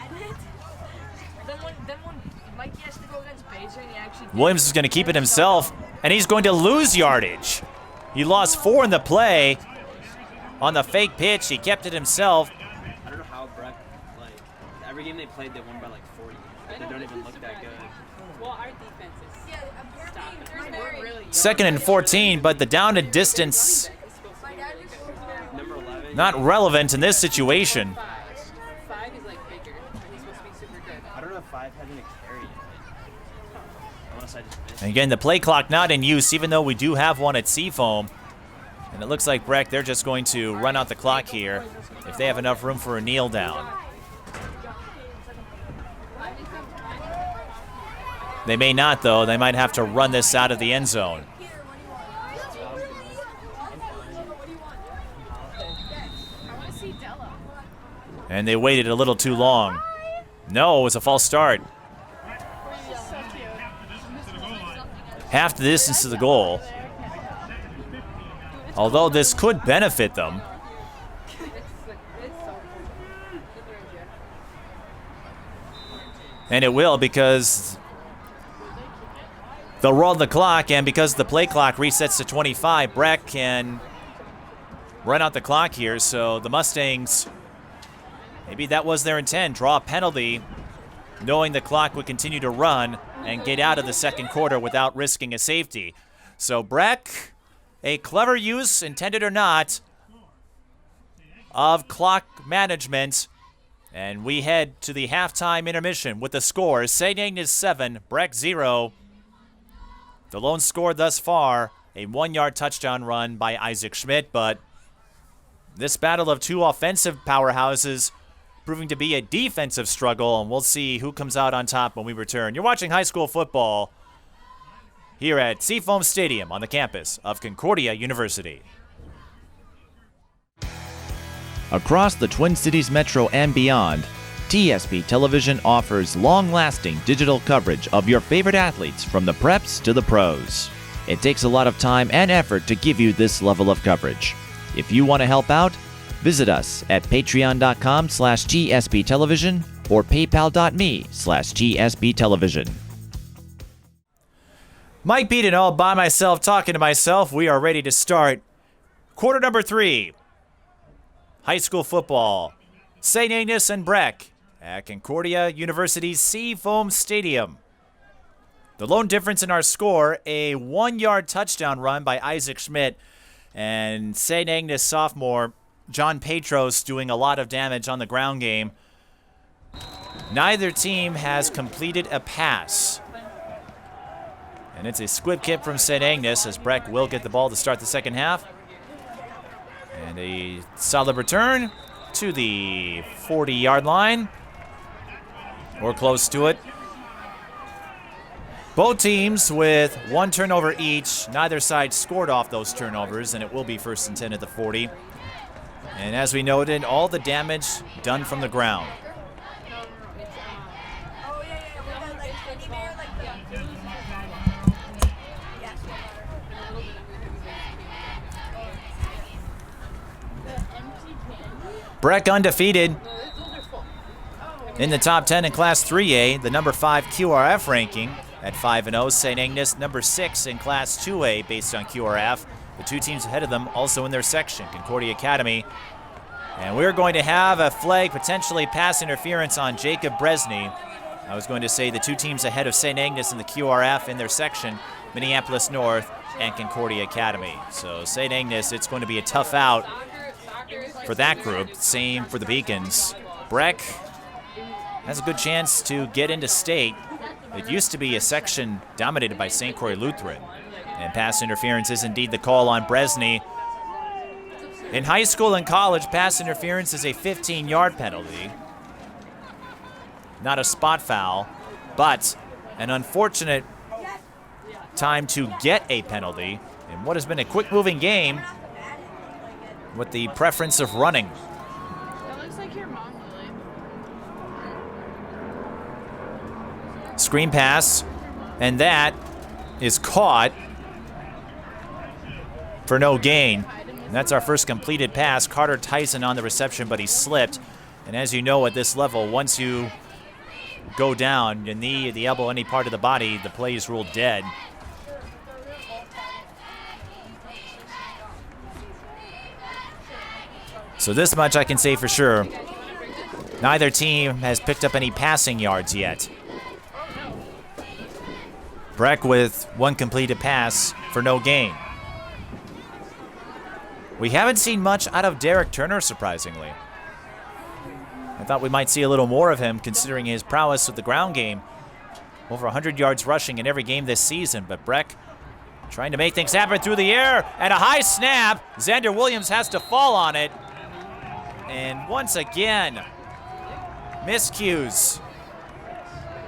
Williams is going to keep it himself, and he's going to lose yardage. He lost 4 in the play. On the fake pitch, he kept it himself. I don't know how Breck, like, every game they played, they won by like 40. They don't even look that good. Well, our defense is 2nd and 14, but the down and distance Number 11. not relevant in this situation. 5 is like bigger. He's supposed to be super good. I don't know if 5 had any carry. Unless I just missed. And again, the play clock not in use, even though we do have one at Seafoam. And it looks like Breck, they're just going to run out the clock here if they have enough room for a kneel down. They may not, though. They might have to run this out of the end zone. And they waited a little too long. No, it was a false start. Half the distance to the goal. Although this could benefit them. And it will, because they'll roll the clock, and because the play clock resets to 25, Breck can run out the clock here. So the Mustangs, maybe that was their intent, draw a penalty, knowing the clock would continue to run and get out of the second quarter without risking a safety. So Breck, a clever use, intended or not, of clock management. And we head to the halftime intermission with the score: St. Agnes 7, Breck 0. The lone score thus far, a 1-yard touchdown run by Isaac Schmidt, but this battle of two offensive powerhouses proving to be a defensive struggle, and we'll see who comes out on top when we return. You're watching high school football here at Seafoam Stadium on the campus of Concordia University. Across the Twin Cities Metro and beyond, TSP Television offers long-lasting digital coverage of your favorite athletes from the preps to the pros. It takes a lot of time and effort to give you this level of coverage. If you want to help out, visit us at patreon.com/GSP Television or paypal.me/GSP Television. Mike Beaton all by myself, talking to myself. We are ready to start quarter number 3. High school football. St. Agnes and Breck at Concordia University's Seafoam Stadium. The lone difference in our score, a 1-yard touchdown run by Isaac Schmidt, and St. Agnes sophomore John Petros doing a lot of damage on the ground game. Neither team has completed a pass. And it's a squib kick from St. Agnes, as Breck will get the ball to start the second half. And a solid return to the 40-yard line, or close to it. Both teams with one turnover each. Neither side scored off those turnovers, and it will be 1st and 10 at the 40. And as we noted, all the damage done from the ground. Oh yeah, yeah, with the like teddy bear, like the. Yes. Breck undefeated in the top 10 in Class 3A, the number 5 QRF ranking at 5-0. Saint Agnes number 6 in Class 2A based on QRF. The two teams ahead of them also in their section, Concordia Academy. And we're going to have a flag, potentially pass interference on Jacob Bresney. I was going to say the two teams ahead of Saint Agnes in the QRF in their section, Minneapolis North and Concordia Academy. So Saint Agnes, it's going to be a tough out for that group. Same for the Beacons. Breck has a good chance to get into state. It used to be a section dominated by St. Croix Lutheran. And pass interference is indeed the call on Bresney. In high school and college, pass interference is a 15-yard penalty. Not a spot foul, but an unfortunate time to get a penalty in what has been a quick-moving game with the preference of running. That looks like your mom, Lily. Screen pass, and that is caught for no gain. And that's our first completed pass. Carter Tyson on the reception, but he slipped. And as you know, at this level, once you go down, the knee, the elbow, any part of the body, the play is ruled dead. So this much I can say for sure. Neither team has picked up any passing yards yet. Breck with one completed pass for no gain. We haven't seen much out of Derek Turner, surprisingly. I thought we might see a little more of him, considering his prowess with the ground game. Over 100 yards rushing in every game this season, but Breck trying to make things happen through the air, and a high snap. Xander Williams has to fall on it. And once again, miscues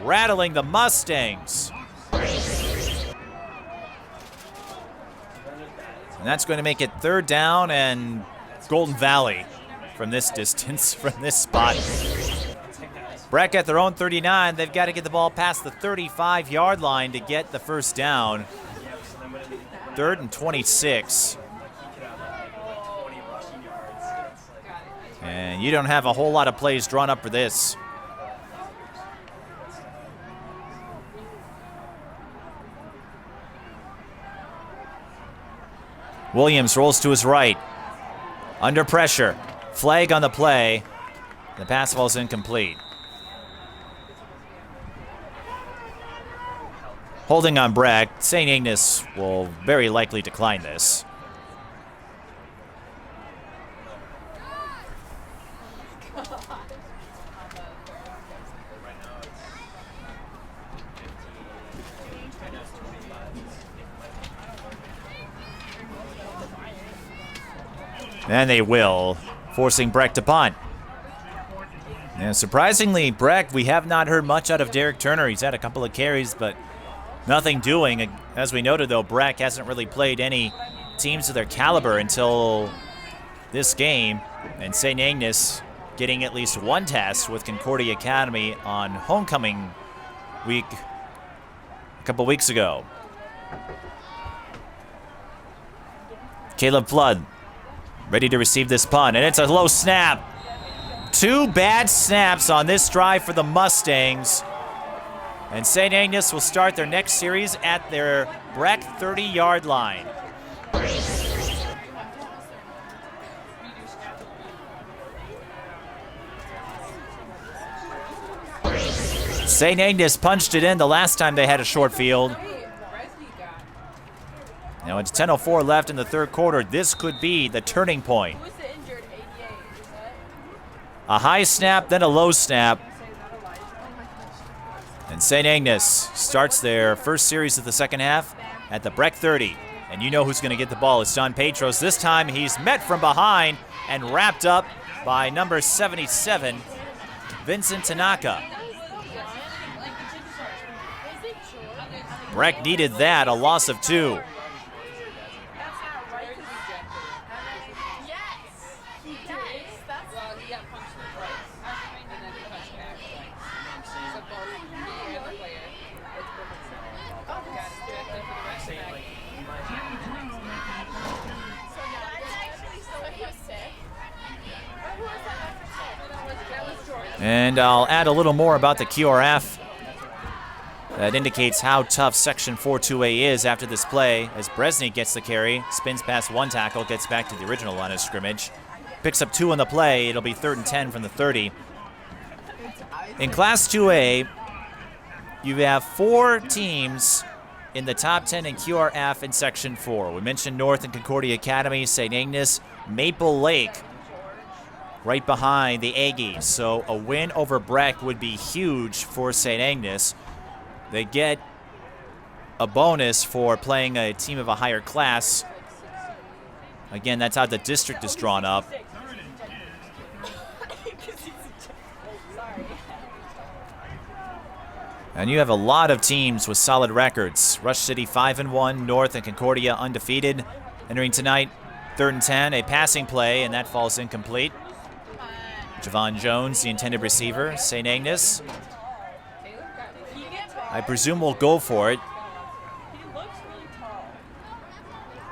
rattling the Mustangs. And that's going to make it 3rd down and Golden Valley from this distance, from this spot. Breck at their own 39. They've got to get the ball past the 35-yard line to get the first down. 3rd and 26. And you don't have a whole lot of plays drawn up for this. Williams rolls to his right. Under pressure. Flag on the play. The pass ball is incomplete. Holding on Breck. St. Agnes will very likely decline this. And they will, forcing Breck to punt. And surprisingly, Breck, we have not heard much out of Derek Turner. He's had a couple of carries, but nothing doing. As we noted, though, Breck hasn't really played any teams of their caliber until this game. And St. Agnes getting at least one test with Concordia Academy on homecoming week a couple weeks ago. Caleb Flood ready to receive this punt, and it's a low snap. 2 bad snaps on this drive for the Mustangs. And St. Agnes will start their next series at their Breck 30-yard line. St. Agnes punched it in the last time they had a short field. Now it's 10:04 left in the 3rd quarter. This could be the turning point. Who was the injured? 88, is that? A high snap, then a low snap. And St. Agnes starts their first series of the second half at the Breck 30. And you know who's going to get the ball. It's John Petros. This time he's met from behind and wrapped up by number 77, Vincent Tanaka. Breck needed that, a loss of 2. That's not right. Yes, he did. And I'll add a little more about the QRF. That indicates how tough Section 4-2A is after this play, as Bresny gets the carry, spins past one tackle, gets back to the original line of scrimmage, picks up 2 on the play. It'll be 3rd and 10 from the 30. In Class 2A, you have 4 teams in the top 10 in QRF in Section 4. We mentioned North and Concordia Academy, Saint Agnes, Maple Lake, right behind the Aggies. So a win over Breck would be huge for Saint Agnes. They get a bonus for playing a team of a higher class. Again, that's how the district is drawn up. And you have a lot of teams with solid records. Rush City 5-1, North and Concordia undefeated. Entering tonight, 3rd and 10, a passing play, and that falls incomplete. Javon Jones, the intended receiver. St. Agnes, I presume we'll go for it.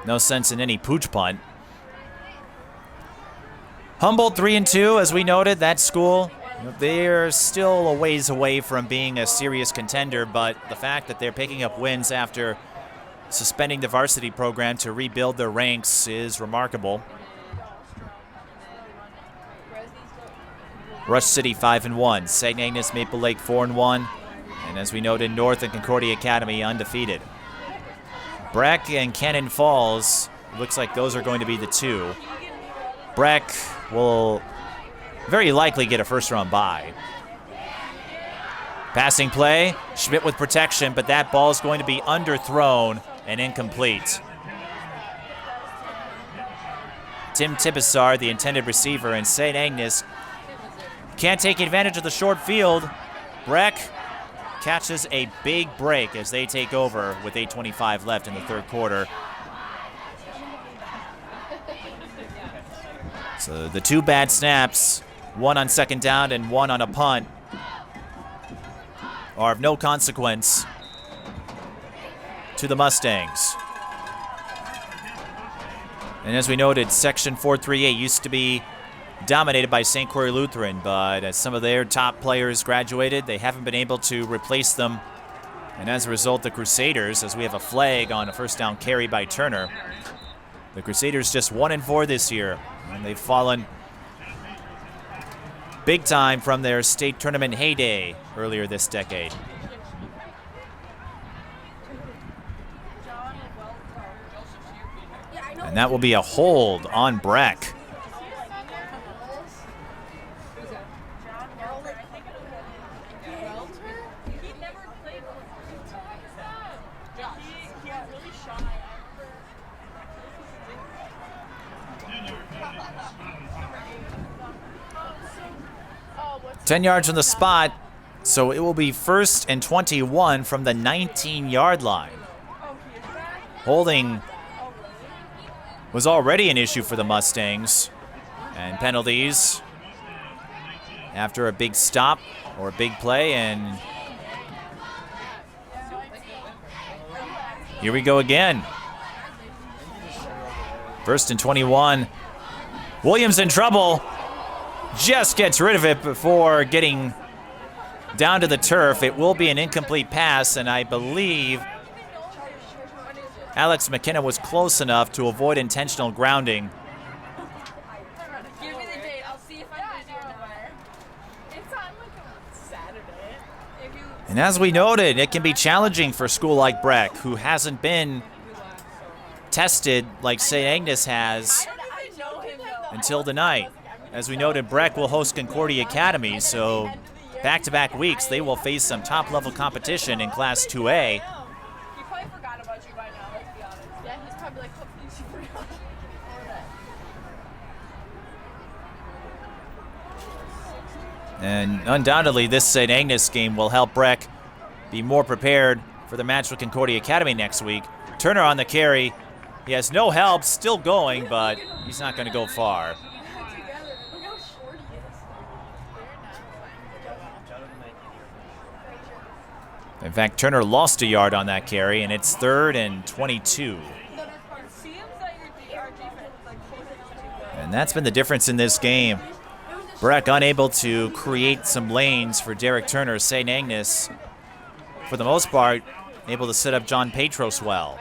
No sense in any pooch punt. Humboldt 3-2, as we noted, that school, they're still a ways away from being a serious contender, but the fact that they're picking up wins after suspending the varsity program to rebuild their ranks is remarkable. Rush City 5-1, St. Agnes, Maple Lake 4-1. And as we noted, North and Concordia Academy undefeated. Breck and Cannon Falls, looks like those are going to be the 2. Breck will very likely get a first-round bye. Passing play, Schmidt with protection, but that ball is going to be underthrown and incomplete. Tim Tibisar, the intended receiver, and St. Agnes can't take advantage of the short field. Breck catches a big break as they take over with 8:25 left in the 3rd quarter. So the 2 bad snaps, 1 on 2nd down and 1 on a punt, are of no consequence to the Mustangs. And as we noted, Section 4-3A used to be dominated by St. Croix Lutheran, but as some of their top players graduated, they haven't been able to replace them. And as a result, the Crusaders, as we have a flag on a first down carry by Turner, the Crusaders just 1-4 this year, and they've fallen big time from their state tournament heyday earlier this decade. And that will be a hold on Breck. – 10 yards on the spot, so it will be 1st and 21 from the 19-yard line. Holding was already an issue for the Mustangs, and penalties after a big stop or a big play, and here we go again. 1st and 21. Williams in trouble. Just gets rid of it before getting down to the turf. It will be an incomplete pass, and I believe Alex McKenna was close enough to avoid intentional grounding. Give me the date. I'll see if I'm busy tomorrow. It's on like a Saturday. And as we noted, it can be challenging for a school like Breck, who hasn't been tested like St. Agnes has until tonight. As we noted, Breck will host Concordia Academy, so back-to-back weeks they will face some top-level competition in Class 2A. He probably forgot about you by now, let's be honest. Yeah, he's probably like, hopefully she forgot. And undoubtedly, this St. Agnes game will help Breck be more prepared for the match with Concordia Academy next week. Turner on the carry. He has no help, still going, but he's not going to go far. In fact, Turner lost a yard on that carry, and it's 3rd and 22. And that's been the difference in this game. Breck unable to create some lanes for Derek Turner. Saint Agnes, for the most part, able to set up John Petros well.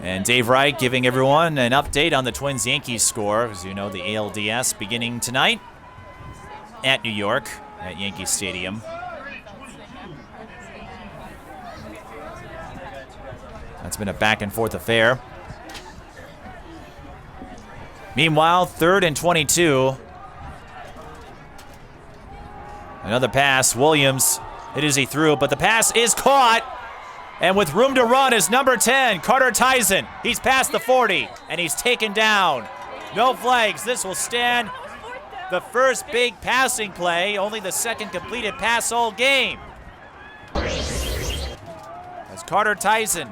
And Dave Wright giving everyone an update on the Twins-Yankees score. As you know, the ALDS beginning tonight at New York at Yankee Stadium. That's been a back-and-forth affair. Meanwhile, 3rd and 22. Another pass. Williams, it is he threw, but the pass is caught. And with room to run is number 10, Carter Tyson. He's past the 40, and he's taken down. No flags. This will stand the first big passing play, only the second completed pass all game. As Carter Tyson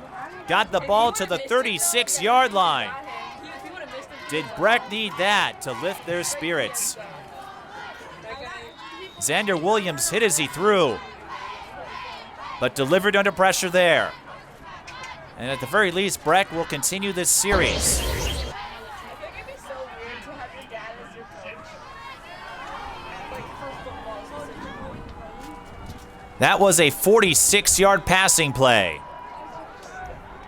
got the ball to the 36-yard line. Did Breck need that to lift their spirits? Xander Williams hit as he threw, but delivered under pressure there. And at the very least, Breck will continue this series. That was a 46-yard passing play.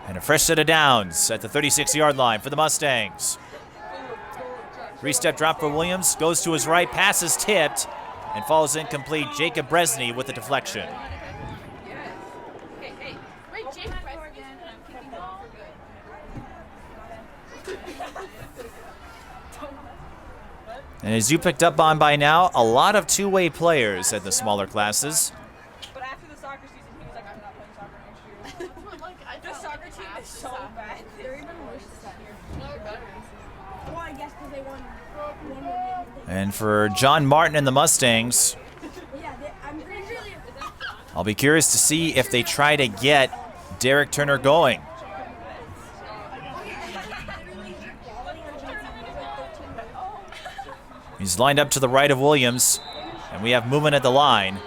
And a fresh set of downs at the 36-yard line for the Mustangs. 3-step drop for Williams, goes to his right, pass is tipped, and falls incomplete. Jacob Bresney with the deflection. And as you picked up on by now, a lot of two-way players at the smaller classes. But after the soccer season, he was like, I'm not playing soccer next year. The soccer team is so bad. They're even worse this year. Well, I guess because they won one more game. And for John Martin and the Mustangs, I'm pretty sure I'll be curious to see if they try to get Derek Turner going. He's lined up to the right of Williams, and we have movement at the line.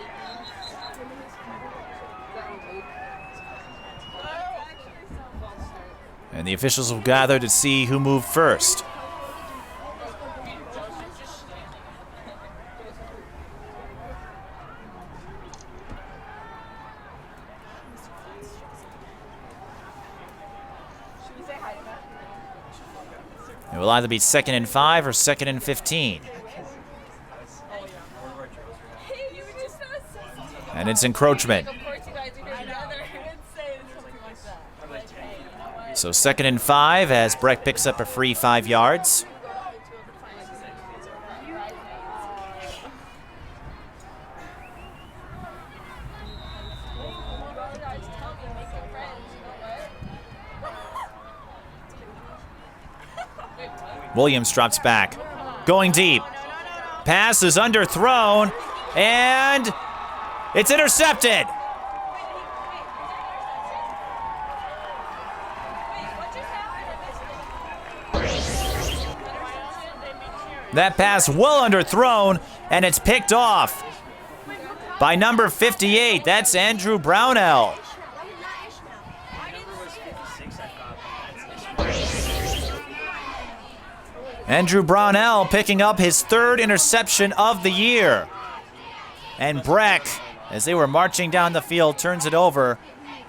And the officials will gather to see who moved first. It will either be 2nd and 5 or 2nd and 15. And it's encroachment. So 2nd and 5 as Breck picks up a free 5 yards. Williams drops back, going deep. Pass is underthrown, and it's intercepted. That pass well underthrown, and it's picked off by number 58. That's Andrew Brownell. Andrew Brownell picking up his 3rd interception of the year. And Breck, as they were marching down the field, turns it over.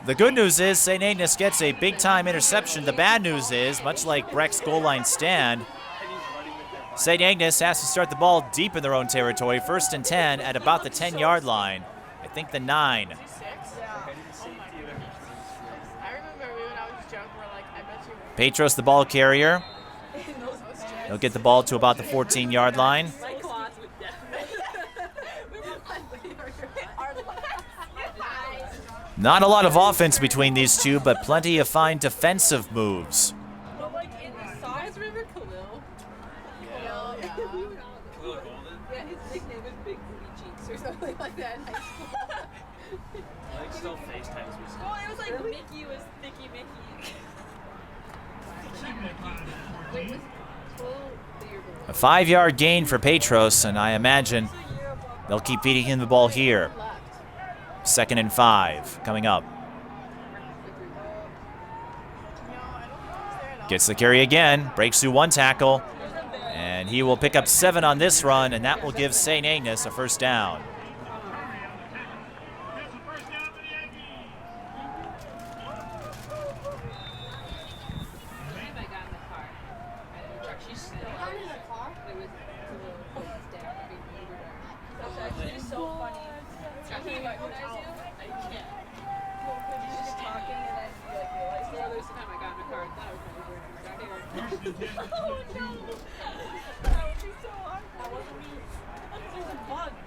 The good news is Saint Agnes gets a big-time interception. The bad news is, much like Breck's goal line stand, Saint Agnes has to start the ball deep in their own territory. 1st and 10 at about the 10-yard line. I think the 9. Petros, the ball carrier. He'll get the ball to about the 14-yard line. Not a lot of offense between these two, but plenty of fine defensive moves. But like in the size river, Khalil. Khalil, yeah. Yeah, his nickname is Big Booty Cheeks or something like that in high school. Like still FaceTimes me. Well, it was like Mickey was Thicky Mickey. Wait, was A 5-yard gain for Petros, and I imagine they'll keep feeding him the ball here. 2nd and 5 coming up. Gets the carry again, breaks through one tackle, and he will pick up 7 on this run, and that will give Saint Agnes a first down.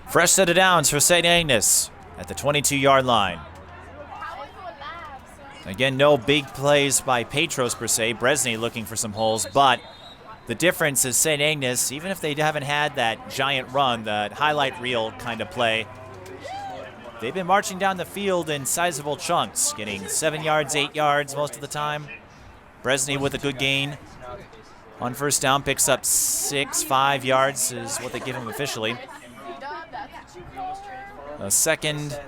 Fresh set of downs for Saint Agnes at the 22-yard line. Again, no big plays by Petros per se. Bresny looking for some holes, but the difference is Saint Agnes, even if they haven't had that giant run, that highlight reel kind of play, they've been marching down the field in sizable chunks, getting 7 yards, 8 yards most of the time. Bresny with a good gain. On first down, picks up 5 yards is what they give him officially. A second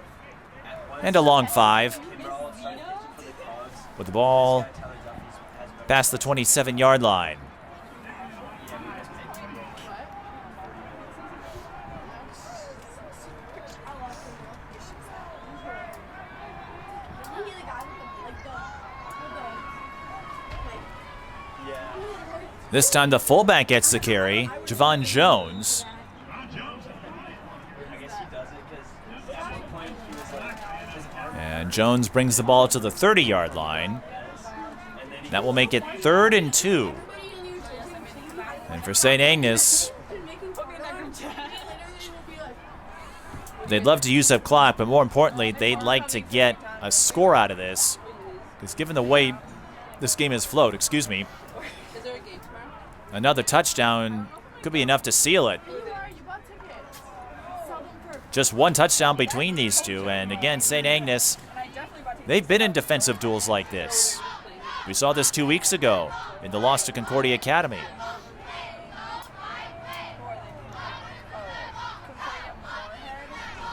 and a long 5. With the ball past the 27-yard line. This time the fullback gets the carry, Javon Jones. And Jones brings the ball to the 30-yard line. That will make it 3rd and 2. And for Saint Agnes, they'd love to use up clock, but more importantly, they'd like to get a score out of this. Because given the way this game has flowed, another touchdown could be enough to seal it. Just one touchdown between these two, and again, Saint Agnes, they've been in defensive duels like this. We saw this 2 weeks ago in the loss to Concordia Academy.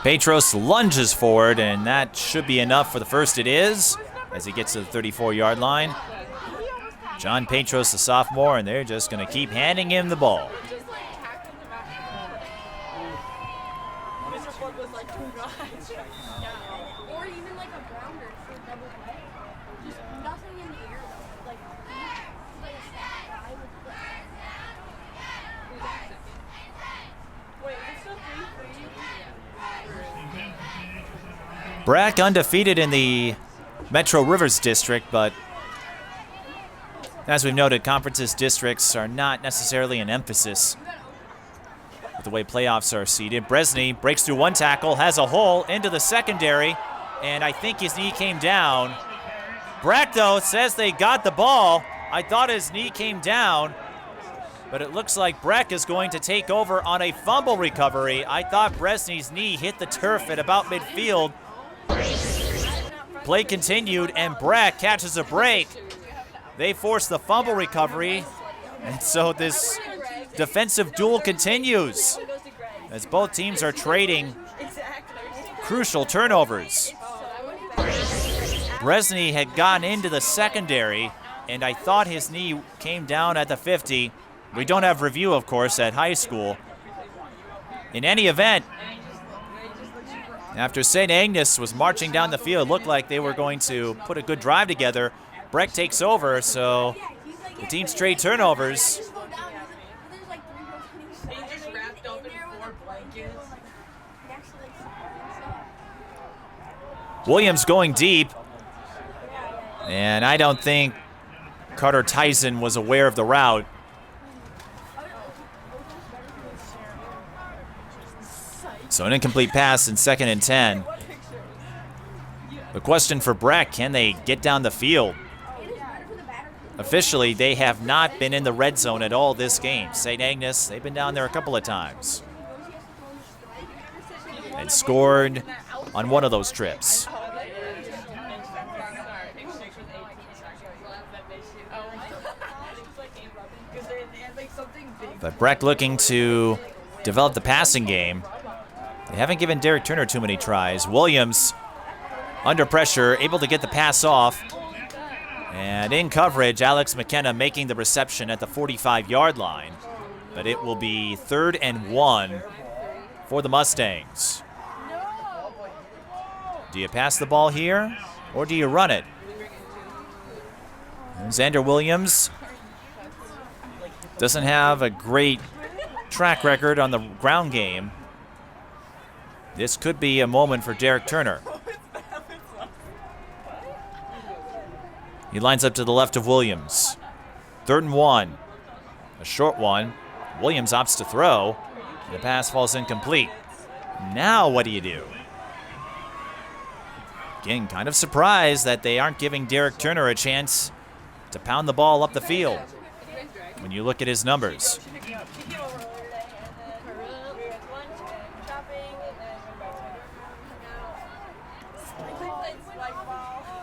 Petros lunges forward, and that should be enough for the first. It is, as he gets to the 34-yard line. John Petros, the sophomore, and they're just going to keep handing him the ball. Breck undefeated in the Metro Rivers District, but as we've noted, conferences districts are not necessarily an emphasis with the way playoffs are seeded. Bresny breaks through one tackle, has a hole into the secondary, and I think his knee came down. Breck, though, says they got the ball. I thought his knee came down, but it looks like Breck is going to take over on a fumble recovery. I thought Bresny's knee hit the turf at about midfield. Play continued, and Breck catches a break. They force the fumble recovery, and so this defensive duel continues as both teams are trading crucial turnovers. Bresny had gone into the secondary, and I thought his knee came down at the 50. We don't have review, of course, at high school. In any event, after Saint Agnes was marching down the field, it looked like they were going to put a good drive together. Breck takes over, so the teams trade turnovers. Williams going deep, and I don't think Carter Tyson was aware of the route. So an incomplete pass in 2nd and 10. The question for Breck, can they get down the field? Officially, they have not been in the red zone at all this game. Saint Agnes, they've been down there a couple of times and scored on one of those trips. But Breck looking to develop the passing game. They haven't given Derek Turner too many tries. Williams under pressure, able to get the pass off. And in coverage, Alex McKenna making the reception at the 45-yard line. But it will be 3rd and 1 for the Mustangs. Do you pass the ball here, or do you run it? And Xander Williams doesn't have a great track record on the ground game. This could be a moment for Derek Turner. He lines up to the left of Williams. 3rd and 1. A short one. Williams opts to throw. And the pass falls incomplete. Now what do you do? Again, kind of surprised that they aren't giving Derek Turner a chance to pound the ball up the field when you look at his numbers.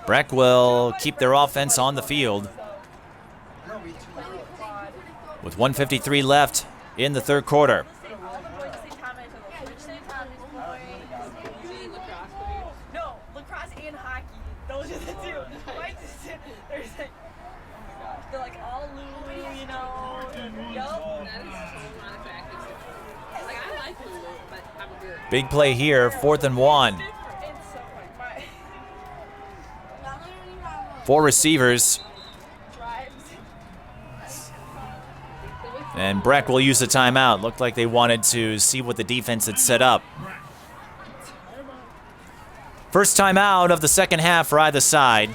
Breck will keep their offense on the field with 1:53 left in the 3rd quarter. No, lacrosse and hockey. Those are the two. They're like all Lulu, you know. Yup. Like, I like Lulu, but I'm good. Big play here, 4th and 1. 4 receivers. And Breck will use the timeout. Looked like they wanted to see what the defense had set up. First timeout of the second half for either side.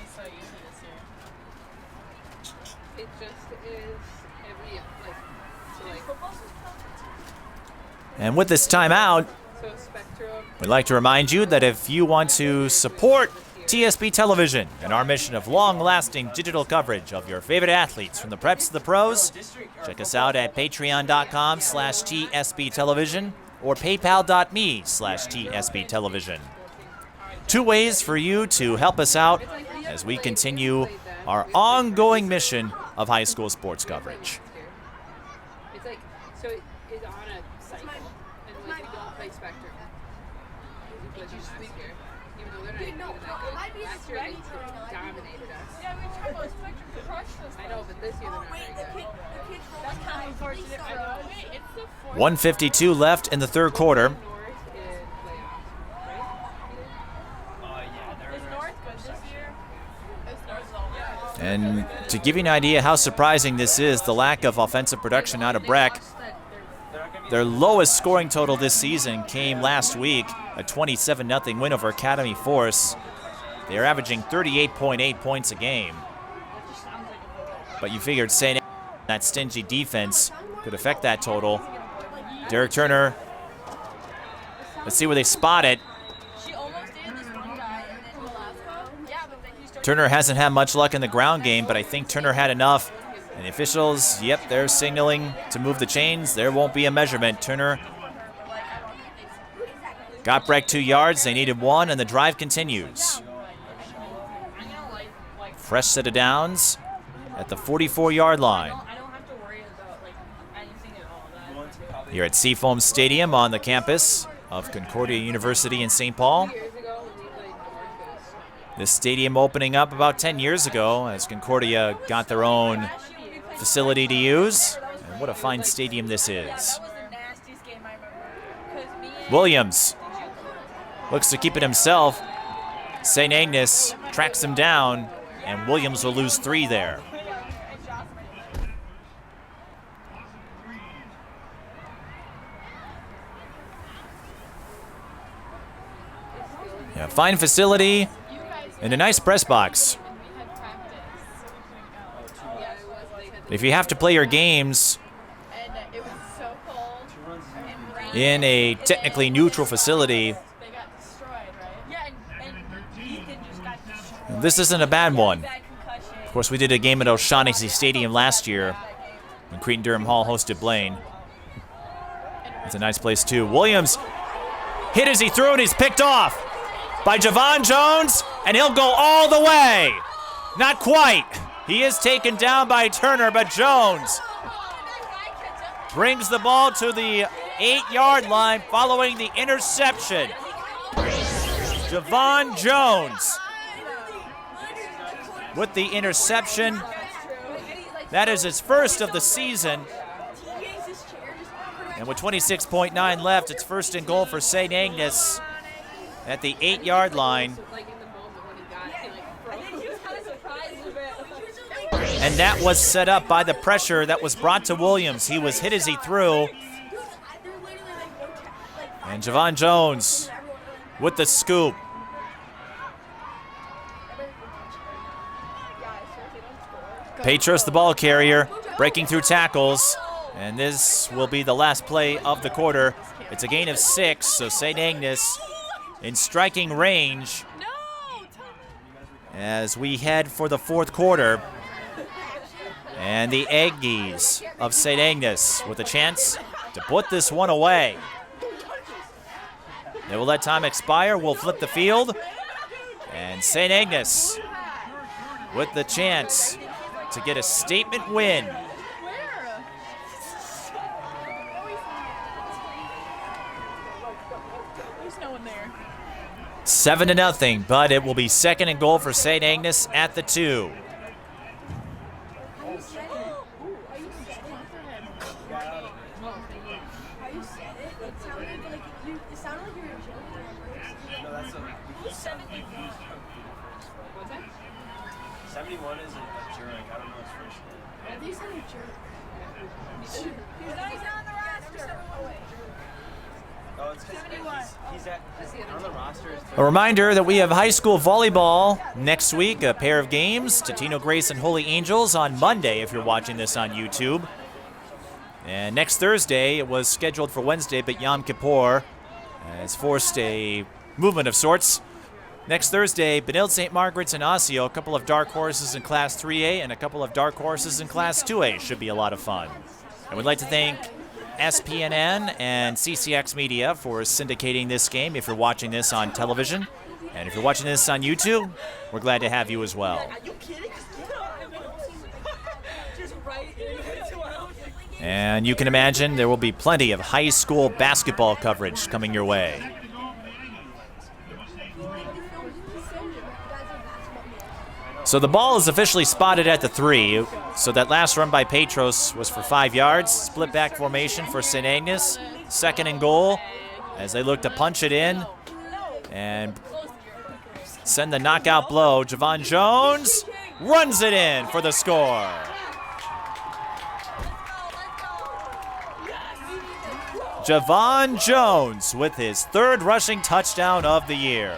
It just is every, And with this timeout, so Spectrum. we'd like to remind you that if you want to support TSP Television and our mission of long-lasting digital coverage of your favorite athletes from the preps to the pros, check us out at patreon.com/TSP Television or paypal.me/TSP Television. 2 ways for you to help us out as we continue our ongoing mission of high school sports coverage. It's like, so it is on a cycle, and like we don't play Spectrum. We played them last year, even though they're not even that good. Last year they dominated us. Yeah, we tried those Spectrum crushed us. I know, but this year they're not very good. That's kind of unfortunate for us. Wait, it's the 4th. 1:52 left in the 3rd quarter. North in playoffs, right? Is North good this year? Is North all good? And to give you an idea how surprising this is, the lack of offensive production out of Breck. Their lowest scoring total this season came last week, a 27-0 win over Academy Force. They are averaging 38.8 points a game. But you figured Saint Agnes, that stingy defense could affect that total. Derek Turner, let's see where they spot it. She almost did this one guy and then Velasco. Yeah, but then he started. Turner hasn't had much luck in the ground game, but I think Turner had enough. And the officials, yep, they're signaling to move the chains. There won't be a measurement. Turner got Breck 2 yards. They needed 1, and the drive continues. Fresh set of downs at the 44-yard line. I don't have to worry about like anything at all. Here at Seafoam Stadium on the campus of Concordia University in St. Paul. Years ago when we played North Coast. This stadium opening up about 10 years ago as Concordia got their own facility to use. And what a fine stadium this is. That was the nastiest game I remember. 'Cause me and Williams looks to keep it himself. Saint Agnes tracks him down, and Williams will lose 3 there. Yeah, fine facility and a nice press box. If you have to play your games and it was so cold and rain. in a technically neutral facility, They got destroyed, right? Yeah, and Ethan just got destroyed. this isn't a bad one. Bad concussion. Of course, we did a game at O'Shaughnessy Stadium last year when Cretin-Durham Hall hosted Blaine. It's a nice place, too. Williams hit as he threw, and he's picked off by Javon Jones, and he'll go all the way. Not quite. He is taken down by Turner, but Jones brings the ball to the 8-yard line following the interception. Javon Jones with the interception. That is his first of the season. And with 26.9 left, it's first and goal for Saint Agnes at the 8-yard line. And that was set up by the pressure that was brought to Williams. He was hit as he threw. And Javon Jones with the scoop. Petros, the ball carrier, breaking through tackles. And this will be the last play of the quarter. It's a gain of 6, so Saint Agnes in striking range as we head for the fourth quarter. And the Aggies of Saint Agnes with a chance to put this one away. They will let time expire. We'll flip the field. And Saint Agnes with the chance to get a statement win. There's no one there. 7-0, but it will be second and goal for Saint Agnes at the 2. It sounded like you were joking at first. No, that's a 71 is a Jurek. I don't know his first name. I think you said a jerk. He's not on the roster. Oh, it's because he's on the roster. A reminder that we have high school volleyball next week, a pair of games, Totino Grace and Holy Angels on Monday if you're watching this on YouTube. And next Thursday, it was scheduled for Wednesday, but Yom Kippur has forced a movement of sorts. Next Thursday, Benilde St. Margaret's and Osseo, a couple of dark horses in Class 3A and a couple of dark horses in Class 2A. Should be a lot of fun. And we'd like to thank SPNN and CCX Media for syndicating this game if you're watching this on television. And if you're watching this on YouTube, we're glad to have you as well. Are you kidding? Just right into our own. And you can imagine there will be plenty of high school basketball coverage coming your way. So the ball is officially spotted at the 3. So that last run by Petros was for 5 yards. Split back formation for St. Agnes. Second and goal as they look to punch it in and send the knockout blow. Javon Jones runs it in for the score. Javon Jones with his third rushing touchdown of the year.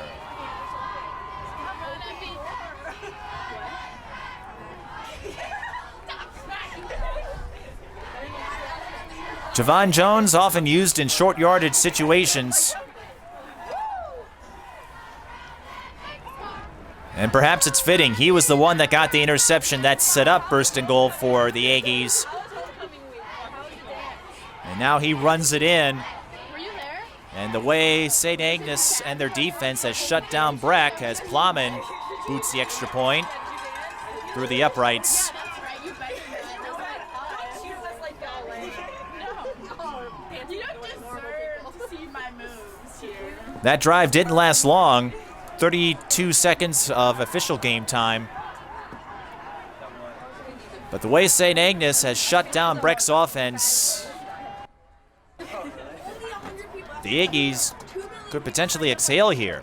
Javon Jones often used in short yardage situations. And perhaps it's fitting. He was the one that got the interception that set up first and goal for the Aggies. And now he runs it in. And the way St. Agnes and their defense has shut down Breck as Plowman boots the extra point through the uprights. That drive didn't last long. 32 seconds of official game time. But the way St. Agnes has shut down Breck's offense, the Aggies could potentially exhale here.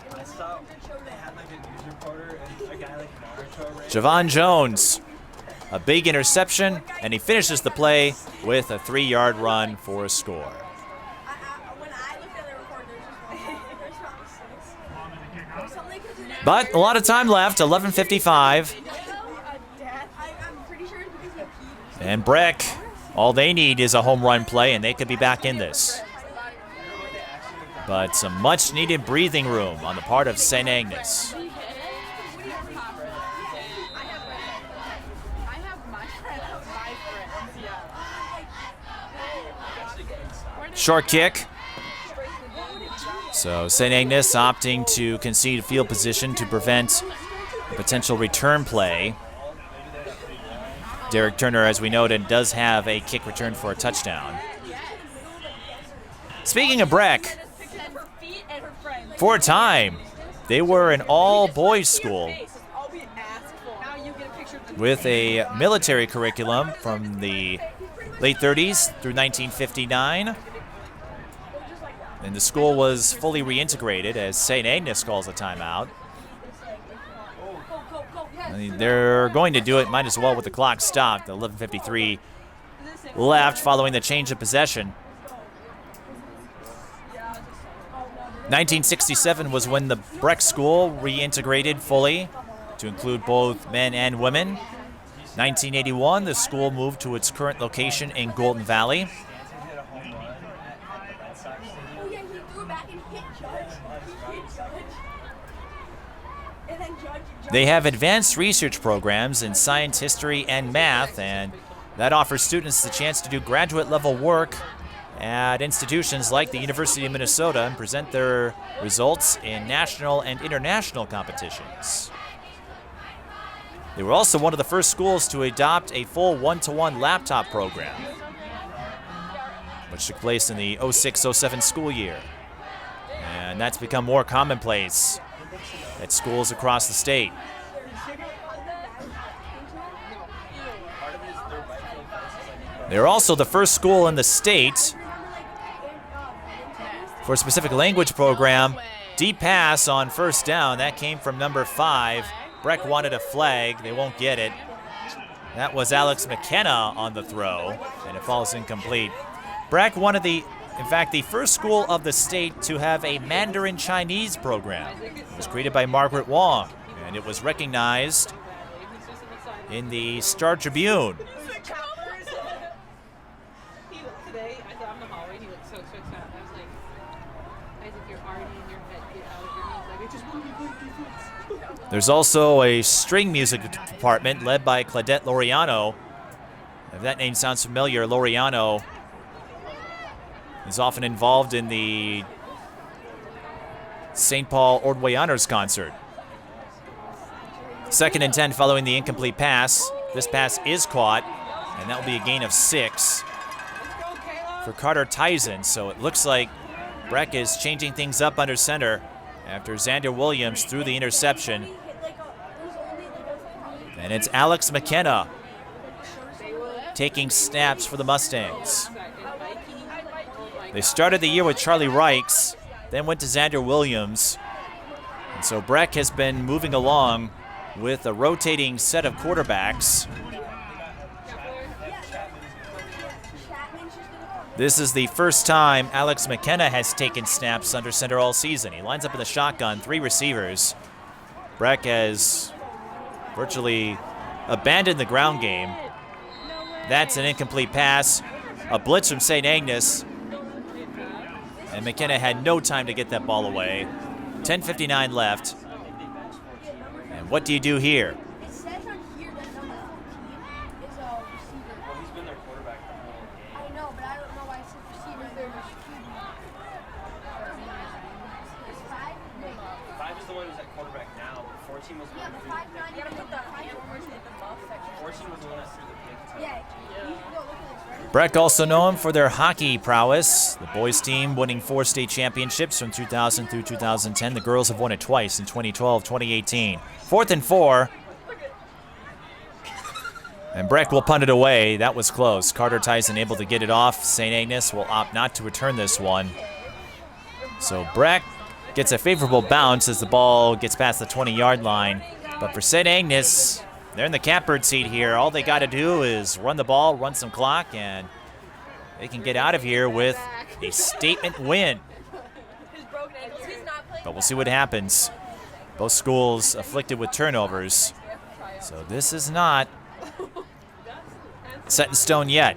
Javon Jones, a big interception, and he finishes the play with a 3-yard run for a score. But a lot of time left, 11:55. And Breck, all they need is a home run play, and they could be back in this. But some much-needed breathing room on the part of St. Agnes. Short kick. So St. Agnes opting to concede field position to prevent a potential return play. Derek Turner, as we noted, does have a kick return for a touchdown. Speaking of Breck, for a time, they were an all-boys school. with a military curriculum from the late 30s through 1959. And the school was fully reintegrated as Saint Agnes calls a timeout. I mean, they're going to do it, might as well, with the clock stopped. 11:53 left following the change of possession. 1967 was when the Breck School reintegrated fully to include both men and women. 1981, the school moved to its current location in Golden Valley. They have advanced research programs in science, history, and math, and that offers students the chance to do graduate level work at institutions like the University of Minnesota and present their results in national and international competitions. They were also one of the first schools to adopt a full one-to-one laptop program, which took place in the 06-07 school year. And that's become more commonplace at schools across the state. They're also the first school in the state for a specific language program. Deep pass on first down. That came from number 5. Breck wanted a flag. They won't get it. That was Alex McKenna on the throw, and it falls incomplete. Breck, in fact, the first school of the state to have a Mandarin Chinese program. It was created by Margaret Wong, and it was recognized in the Star Tribune. Today, I saw him in the hallway, and he looked so stressed out. I was like, Isaac, you're already in your head. Get out of your knees. Like, I just want to be good defense. There's also a string music department led by Claudette Laureano. If that name sounds familiar, Laureano is often involved in the St. Paul Ordway Honors Concert. 2nd and 10 following the incomplete pass. This pass is caught, and that will be a gain of 6 for Carter Tyson. So it looks like Breck is changing things up under center after Xander Williams threw the interception. And it's Alex McKenna taking snaps for the Mustangs. They started the year with Charlie Reichs, then went to Xander Williams. And so Breck has been moving along with a rotating set of quarterbacks. This is the first time Alex McKenna has taken snaps under center all season. He lines up in the shotgun, 3 receivers. Breck has virtually abandoned the ground game. That's an incomplete pass. A blitz from Saint Agnes. And McKenna had no time to get that ball away. 10:59 left. And what do you do here? It says on here that number 14 is a receiver. Well, he's been their quarterback the whole game. I know, but I don't know why it says receiver. It's 5? Wait. 5 is the one who's at quarterback now, but 14 was the Yeah, one but who 5 not even hit the 14 was the one that threw the pick. Yeah, you should go look at this, right? Breck also known for their hockey prowess. The boys team winning 4 state championships from 2000 through 2010. The girls have won it twice in 2012, 2018. 4th and 4. And Breck will punt it away. That was close. Carter Tyson able to get it off. St. Agnes will opt not to return this one. So Breck gets a favorable bounce as the ball gets past the 20-yard line. But for St. Agnes, they're in the catbird seat here. All they got to do is run the ball, run some clock, and they can get out of here with a statement win. But we'll see what happens. Both schools afflicted with turnovers. So this is not set in stone yet.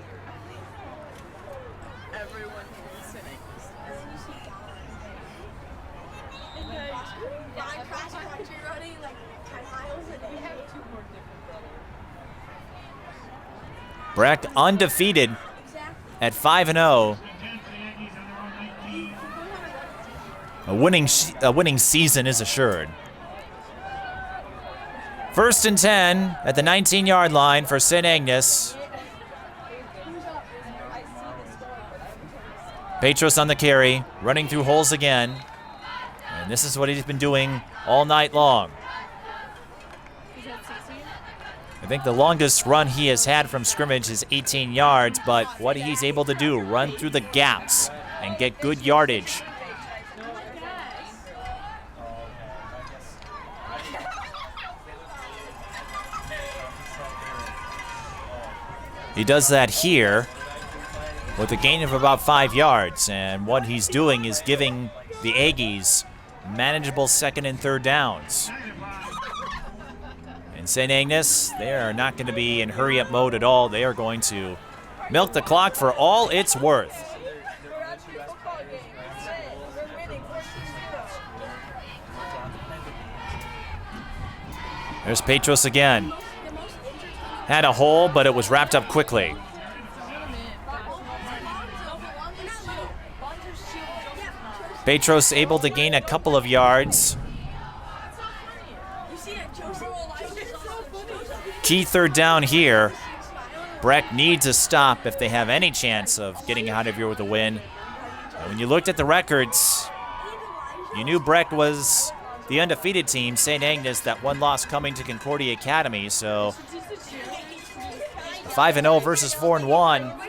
Breck undefeated at 5-0. A winning season is assured. 1st and 10 at the 19-yard line for Saint Agnes. Petros on the carry, running through holes again. And this is what he's been doing all night long. I think the longest run he has had from scrimmage is 18 yards, but what he's able to do, run through the gaps and get good yardage. He does that here with a gain of about 5 yards, and what he's doing is giving the Aggies manageable second and third downs. And Saint Agnes, they are not going to be in hurry-up mode at all. They are going to milk the clock for all it's worth. There's Petros again. Had a hole, but it was wrapped up quickly. Petros able to gain a couple of yards. Key third down here. Breck needs a stop if they have any chance of getting out of here with a win. And when you looked at the records, you knew Breck was the undefeated team. Saint Agnes, that one loss coming to Concordia Academy, so 5-0 versus 4-1.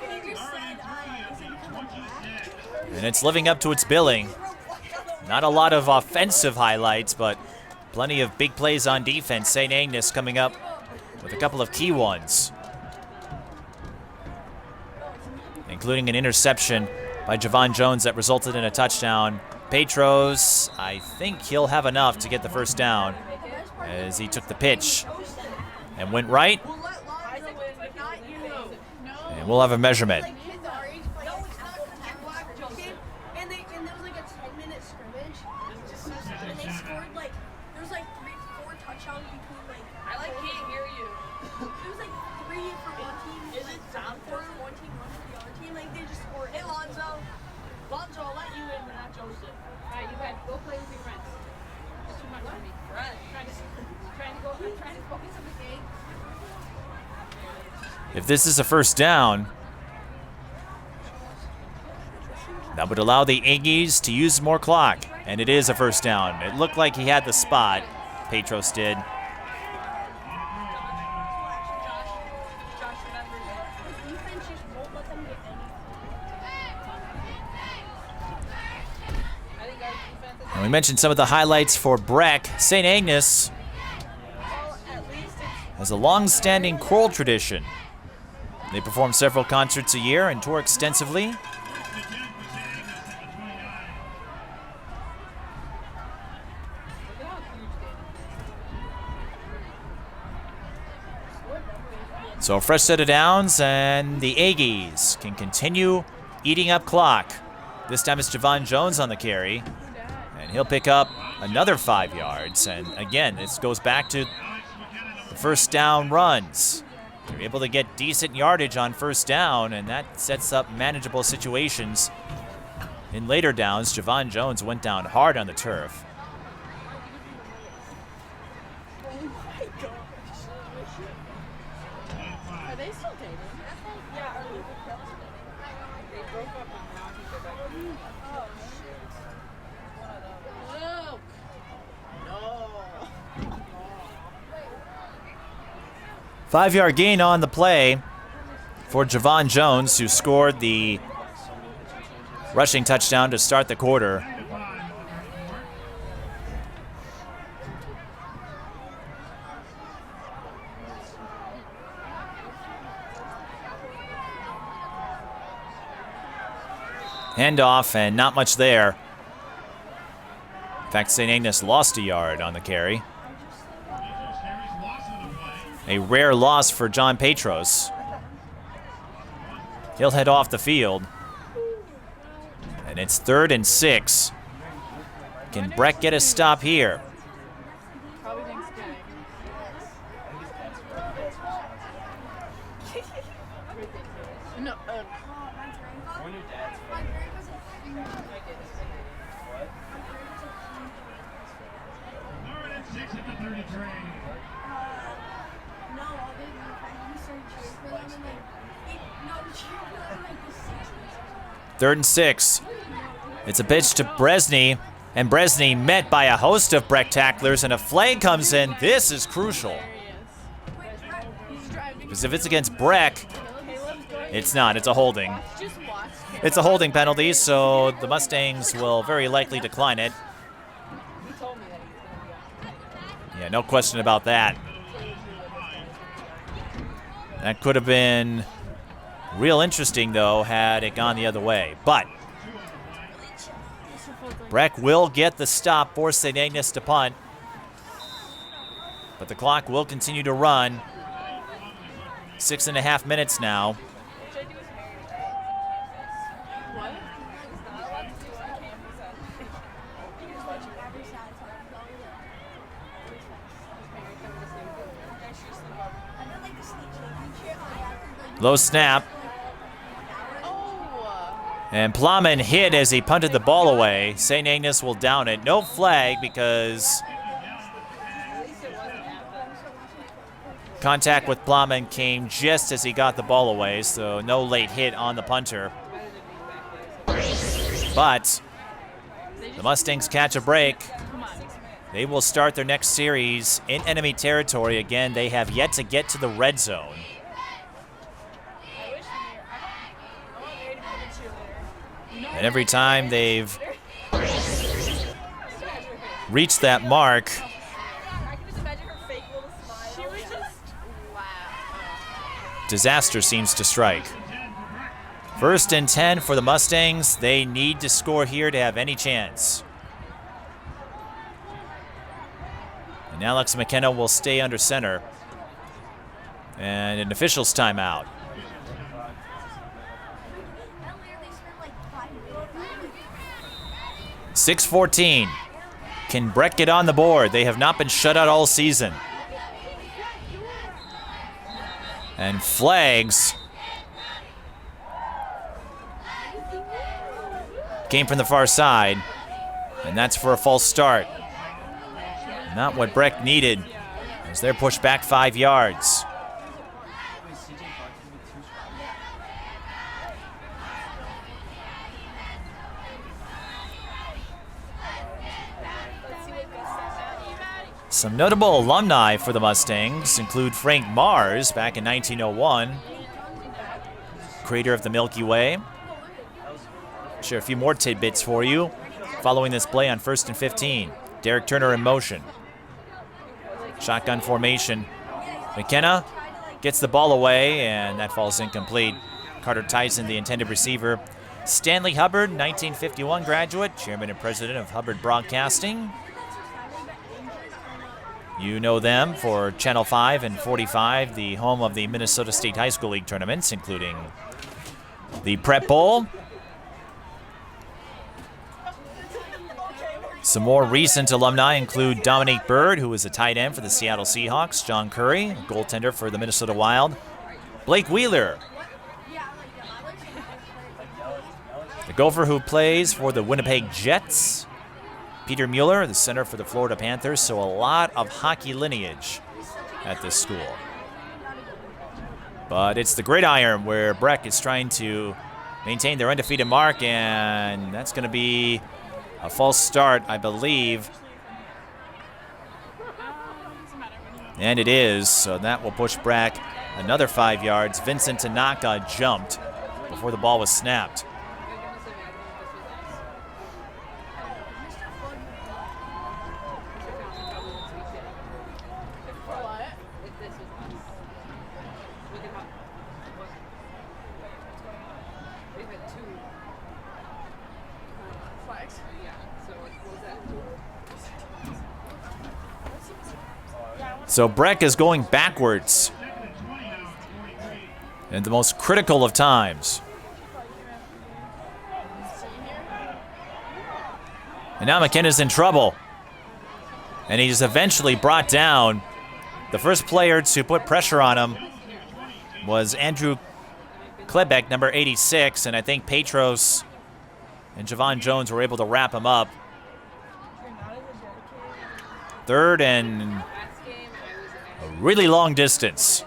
And it's living up to its billing. Not a lot of offensive highlights, but plenty of big plays on defense. Saint Agnes coming up with a couple of key ones, including an interception by Javon Jones that resulted in a touchdown. Petros, I think he'll have enough to get the first down as he took the pitch and went right. And we'll have a measurement. If this is a first down, that would allow the Aggies to use more clock, and it is a first down. It looked like he had the spot, Petros did. And we mentioned some of the highlights for Breck. Saint Agnes has a long-standing choral tradition. They perform several concerts a year and tour extensively. So a fresh set of downs, and the Aggies can continue eating up clock. This time it's Javon Jones on the carry, and he'll pick up another 5 yards. And again, this goes back to the first down runs. They're able to get decent yardage on first down, and that sets up manageable situations in later downs. Javon Jones went down hard on the turf. Are they still dating? Yeah. They broke up and now he's back. Oh, shit. No. 5-yard gain on the play for Javon Jones, who scored the rushing touchdown to start the quarter. Handoff, and not much there. In fact, St. Agnes lost a yard on the carry. A rare loss for John Petros. He'll head off the field. And it's 3rd and 6. Can Breck get a stop here? Probably Thanksgiving. No, When your dad's Third and 6. It's a pitch to Bresney, and Bresney met by a host of Breck tacklers, and a flag comes in. This is crucial. Because if it's against Breck, it's not. It's a holding. It's a holding penalty, so the Mustangs will very likely decline it. Yeah, no question about that. That could have been real interesting, though, had it gone the other way. But Breck will get the stop for St. Agnes to punt. But the clock will continue to run. 6.5 minutes now. Low snap. And Plowman hit as he punted the ball away. St. Agnes will down it. No flag because contact with Plowman came just as he got the ball away, so no late hit on the punter. But the Mustangs catch a break. They will start their next series in enemy territory. Again, they have yet to get to the red zone. And every time they've reached that mark, disaster seems to strike. 1st and 10 for the Mustangs. They need to score here to have any chance. And Alex McKenna will stay under center. And an official's timeout. 6:14. Can Breck get on the board? They have not been shut out all season. And flags came from the far side, and that's for a false start. Not what Breck needed, as they're pushed back 5 yards. Some notable alumni for the Mustangs include Frank Mars back in 1901, creator of the Milky Way. Share a few more tidbits for you following this play on 1st and 15. Derek Turner in motion. Shotgun formation. McKenna gets the ball away, and that falls incomplete. Carter Tyson, the intended receiver. Stanley Hubbard, 1951 graduate, chairman and president of Hubbard Broadcasting. You know them for Channel 5 and 45, the home of the Minnesota State High School League tournaments, including the Prep Bowl. Some more recent alumni include Dominique Bird, who was a tight end for the Seattle Seahawks, John Curry, a goaltender for the Minnesota Wild, Blake Wheeler, the Gopher who plays for the Winnipeg Jets, Peter Mueller, the center for the Florida Panthers, so a lot of hockey lineage at this school. But it's the gridiron where Breck is trying to maintain their undefeated mark, and that's going to be a false start, I believe. And it is, so that will push Breck another 5 yards. Vincent Tanaka jumped before the ball was snapped. So Breck is going backwards at the most critical of times. And now McKenna's in trouble. And he's eventually brought down. The first player to put pressure on him was Andrew Klebeck, number 86, and I think Petros and Javon Jones were able to wrap him up. 3rd and a really long distance.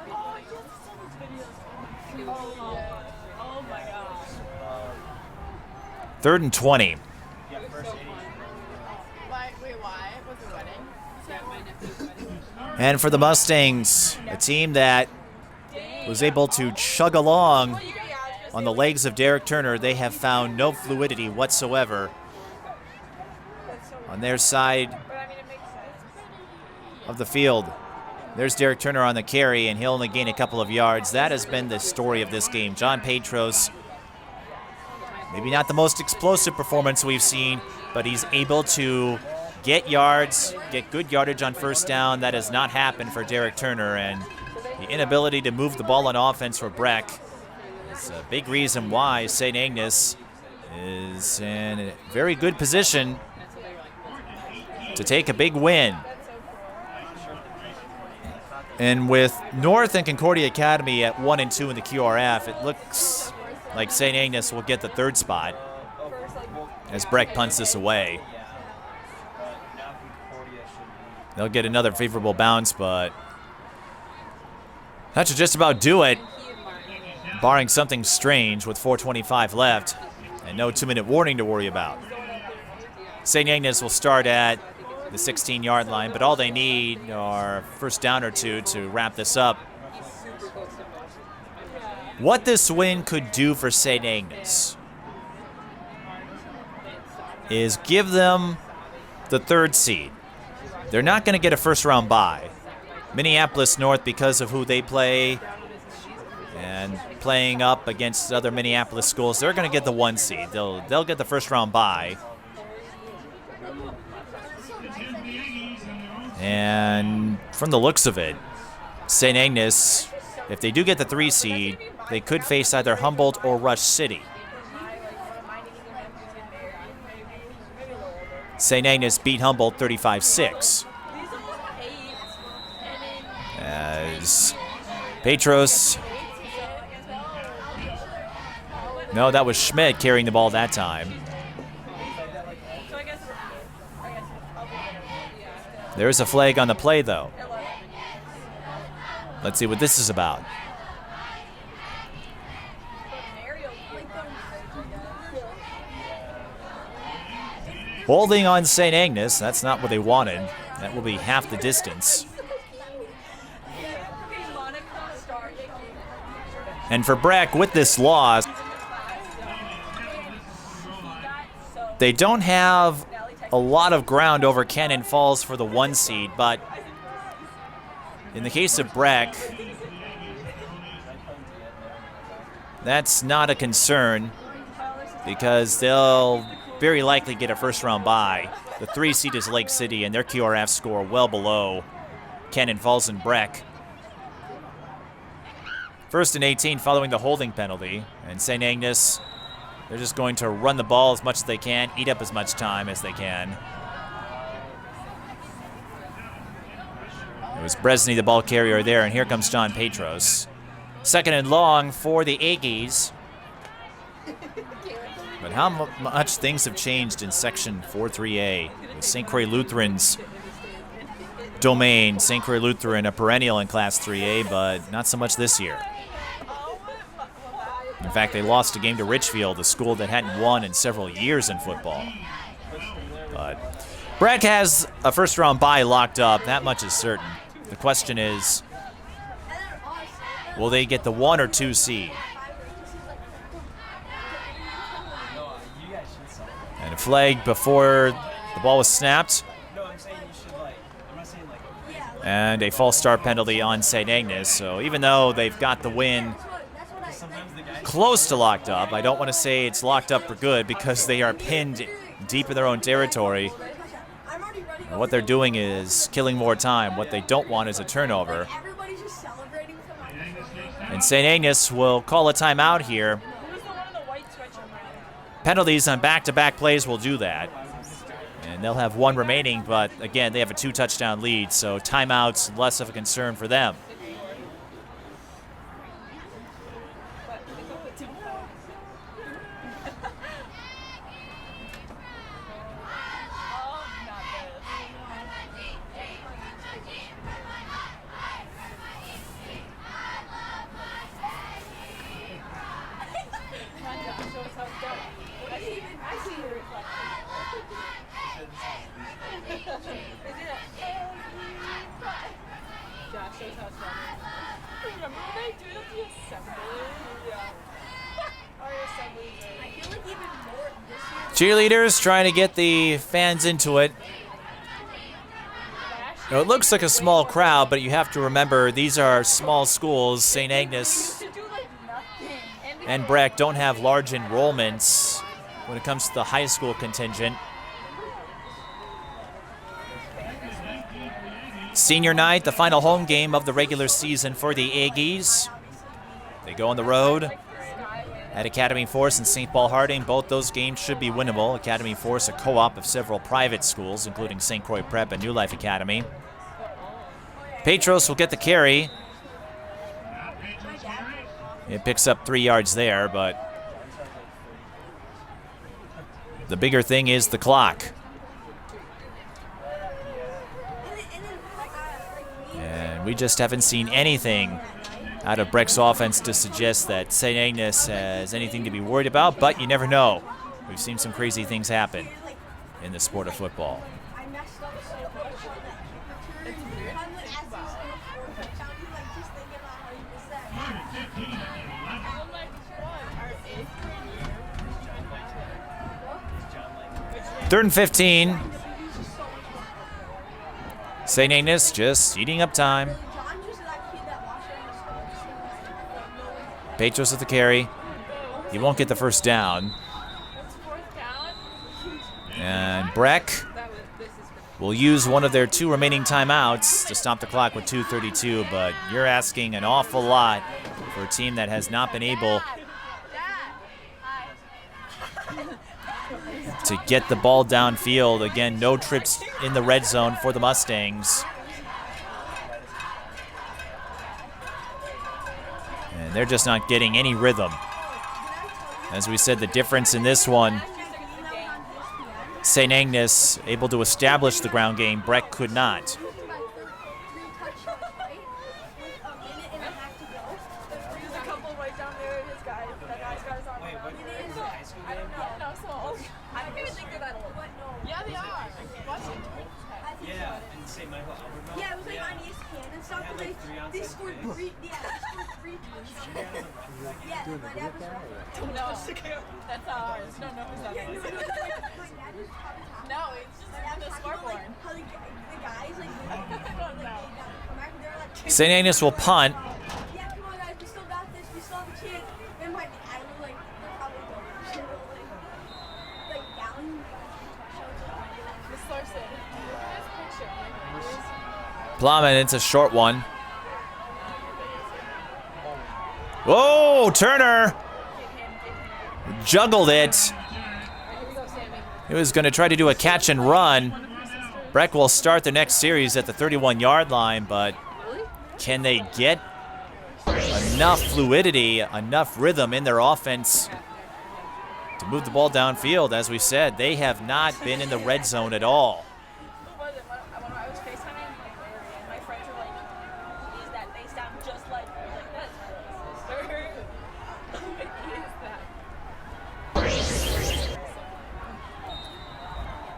Third and 20. And for the Mustangs, a team that was able to chug along on the legs of Derek Turner. They have found no fluidity whatsoever on their side of the field. There's Derek Turner on the carry, and he'll only gain a couple of yards. That has been the story of this game. John Petros, maybe not the most explosive performance we've seen, but he's able to get yards, get good yardage on first down. That has not happened for Derek Turner, and the inability to move the ball on offense for Breck is a big reason why Saint Agnes is in a very good position to take a big win. And with North and Concordia Academy at 1 and 2 in the QRF, it looks like Saint Agnes will get the third spot as Breck punts this away. They'll get another favorable bounce, but that should just about do it, barring something strange with 4:25 left and no 2-minute warning to worry about. Saint Agnes will start at the 16-yard line, but all they need are a first down or two to wrap this up. What this win could do for Saint Agnes is give them the third seed. They're not going to get a first-round bye. Minneapolis North, because of who they play and playing up against other Minneapolis schools, they're going to get the 1 seed. They'll get the first-round bye. And from the looks of it, Saint Agnes, if they do get the 3 seed, they could face either Humboldt or Rush City. Saint Agnes beat Humboldt 35-6. As Petros, no, that was Schmidt carrying the ball that time. There's a flag on the play, though. Let's see what this is about. Holding on Saint Agnes. That's not what they wanted. That will be half the distance. And for Breck, with this loss, they don't have a lot of ground over Cannon Falls for the 1 seed, but in the case of Breck, that's not a concern because they'll very likely get a first-round bye. The 3 seed is Lake City, and their QRF score well below Cannon Falls and Breck. 1st and 18 following the holding penalty, and St. Agnes, they're just going to run the ball as much as they can, eat up as much time as they can. It was Bresney, the ball carrier there, and here comes John Petros. 2nd and long for the Aggies. But how much things have changed in Section 4-3A with St. Croix Lutheran's domain. St. Croix Lutheran, a perennial in Class 3A, but not so much this year. In fact, they lost a game to Richfield, a school that hadn't won in several years in football. But Breck has a first-round bye locked up. That much is certain. The question is, will they get the 1 or 2 seed? And a flag before the ball was snapped. And a false start penalty on St. Agnes. So even though they've got the win close to locked up, I don't want to say it's locked up for good because they are pinned deep in their own territory. And what they're doing is killing more time. What they don't want is a turnover. And St. Agnes will call a timeout here. Penalties on back-to-back plays will do that. And they'll have 1 remaining, but again, they have a 2-touchdown lead, so timeouts less of a concern for them. Remember when they do the assembly? Yeah. Our assembly. I feel like even more this year. Cheerleaders trying to get the fans into it. Now, it looks like a small crowd, but you have to remember these are small schools. Saint Agnes and Breck don't have large enrollments when it comes to the high school contingent. Senior night, the final home game of the regular season for the Aggies. They go on the road at Academy Force and St. Paul Harding. Both those games should be winnable. Academy Force, a co-op of several private schools, including St. Croix Prep and New Life Academy. Petros will get the carry. It picks up 3 yards there, but the bigger thing is the clock. And we just haven't seen anything out of Breck's offense to suggest that Saint Agnes has anything to be worried about, but you never know. We've seen some crazy things happen in the sport of football. Third and 15. Saint Agnes just eating up time. Petros with the carry. He won't get the first down. And Breck will use one of their 2 remaining timeouts to stop the clock with 2:32, but you're asking an awful lot for a team that has not been able to get the ball downfield. Again, no trips in the red zone for the Mustangs. And they're just not getting any rhythm. As we said, the difference in this one, Saint Agnes able to establish the ground game. Breck could not. Yeah, it was like on ESPN and stuff. They scored 3 punts. Yeah, my dad was right. No, that's ours. No, who's that? No, it's just the scoreboard. How the guys, Saint Agnes will punt. Yeah, come on, guys, we still got this. We still have a chance. Then my dad was like, they're probably like down. Miss Larson. Plummet, it's a short one. Whoa, Turner juggled it. He was going to try to do a catch and run. Breck will start the next series at the 31-yard line, but can they get enough fluidity, enough rhythm in their offense to move the ball downfield? As we said, they have not been in the red zone at all.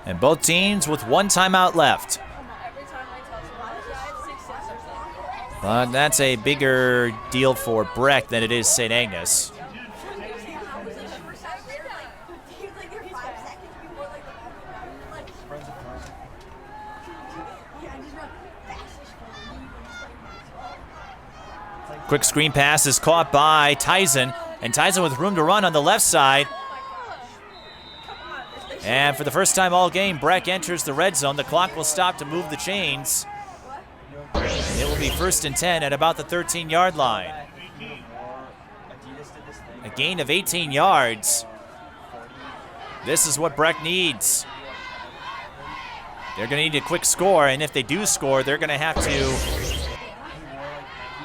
And both teams with 1 timeout left. But that's a bigger deal for Breck than it is Saint Agnes. Quick screen pass is caught by Tyson, and Tyson with room to run on the left side. And for the first time all game, Breck enters the red zone. The clock will stop to move the chains. It will be 1st and 10 at about the 13-yard line. A gain of 18 yards. This is what Breck needs. They're going to need a quick score, and if they do score, they're going to have to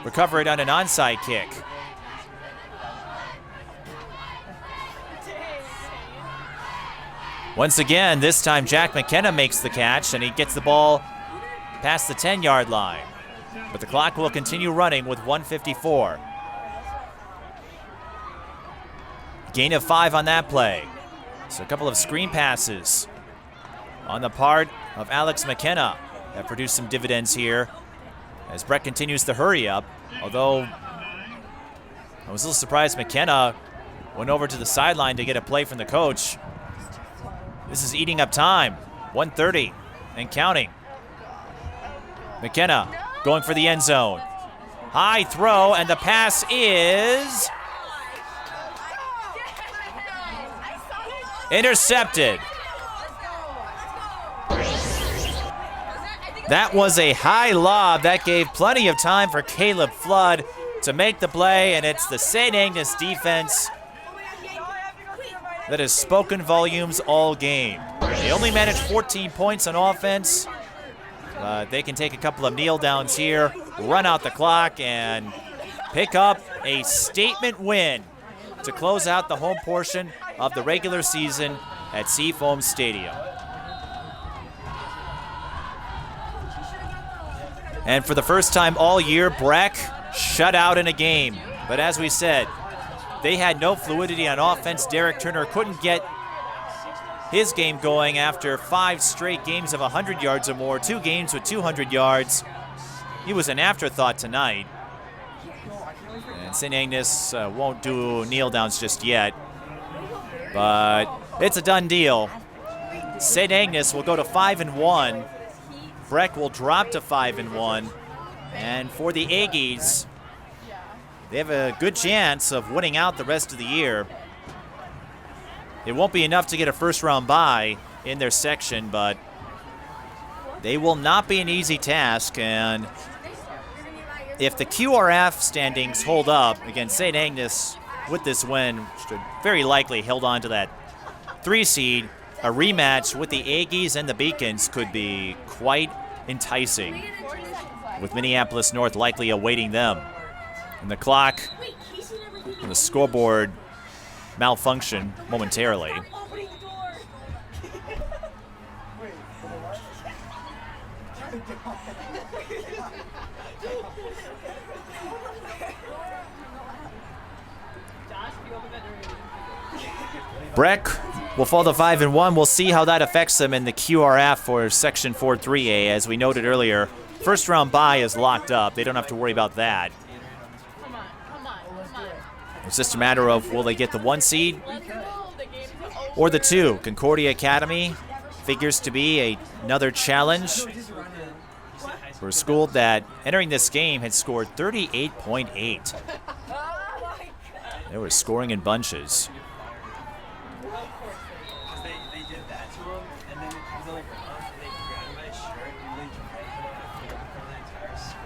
recover it on an onside kick. Once again, this time Jack McKenna makes the catch, and he gets the ball past the 10-yard line. But the clock will continue running with 1:54. Gain of 5 on that play. So a couple of screen passes on the part of Alex McKenna that produced some dividends here as Breck continues to hurry up. Although I was a little surprised McKenna went over to the sideline to get a play from the coach. This is eating up time. 1:30 and counting. McKenna going for the end zone. High throw, and the pass is intercepted. That was a high lob. That gave plenty of time for Caleb Flood to make the play, and it's the Saint Agnes defense that has spoken volumes all game. They only managed 14 points on offense. They can take a couple of kneel downs here, run out the clock, and pick up a statement win to close out the home portion of the regular season at Seafoam Stadium. And for the first time all year, Breck shut out in a game. But as we said, they had no fluidity on offense. Derek Turner couldn't get his game going after 5 straight games of 100 yards or more, 2 games with 200 yards. He was an afterthought tonight. And St. Agnes won't do kneel downs just yet, but it's a done deal. St. Agnes will go to 5-1. Breck will drop to 5-1. And for the Aggies, they have a good chance of winning out the rest of the year. It won't be enough to get a first-round bye in their section, but they will not be an easy task. And if the QRF standings hold up against St. Agnes with this win, which very likely held on to that 3 seed, a rematch with the Aggies and the Beacons could be quite enticing, with Minneapolis North likely awaiting them. And the clock and the scoreboard malfunction momentarily. Breck will fall to 5-1. We'll see how that affects them in the QRF for Section 4-3A. As we noted earlier, first round bye is locked up. They don't have to worry about that. It's just a matter of, will they get the 1 seed or the 2? Concordia Academy figures to be another challenge for a school that, entering this game, had scored 38.8. They were scoring in bunches.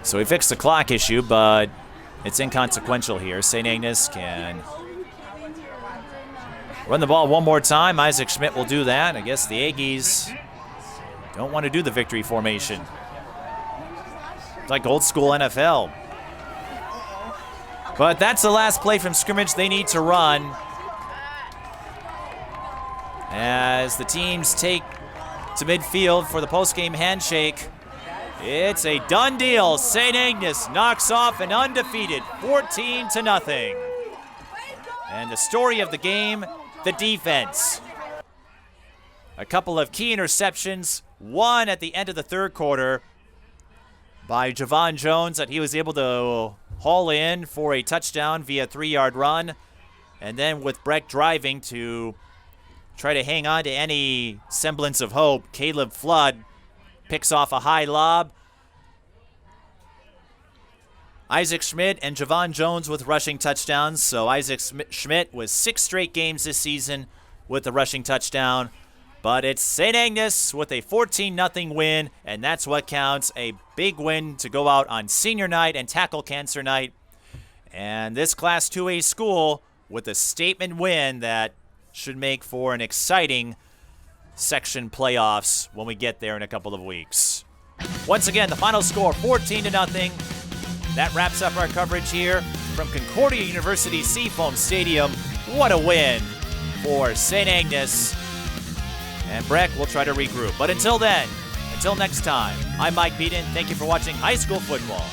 So we fixed the clock issue, but it's inconsequential here. St. Agnes can run the ball one more time. Isaac Schmidt will do that. I guess the Aggies don't want to do the victory formation. It's like old school NFL. But that's the last play from scrimmage they need to run as the teams take to midfield for the post-game handshake. It's a done deal. St. Agnes knocks off an undefeated 14-0. And the story of the game, the defense. A couple of key interceptions, one at the end of the third quarter by Javon Jones that he was able to haul in for a touchdown via 3-yard run. And then with Breck driving to try to hang on to any semblance of hope, Caleb Flood picks off a high lob. Isaac Schmidt and Javon Jones with rushing touchdowns. So Isaac Schmidt was 6 straight games this season with a rushing touchdown. But it's St. Agnes with a 14-0 win, and that's what counts. A big win to go out on senior night and tackle cancer night. And this Class 2A school with a statement win that should make for an exciting section playoffs when we get there in a couple of weeks. Once again, the final score, 14-0. That wraps up our coverage here from Concordia University Seafoam Stadium. What a win for St. Agnes. And Breck will try to regroup. But until then, until next time, I'm Mike Beaton. Thank you for watching high school football.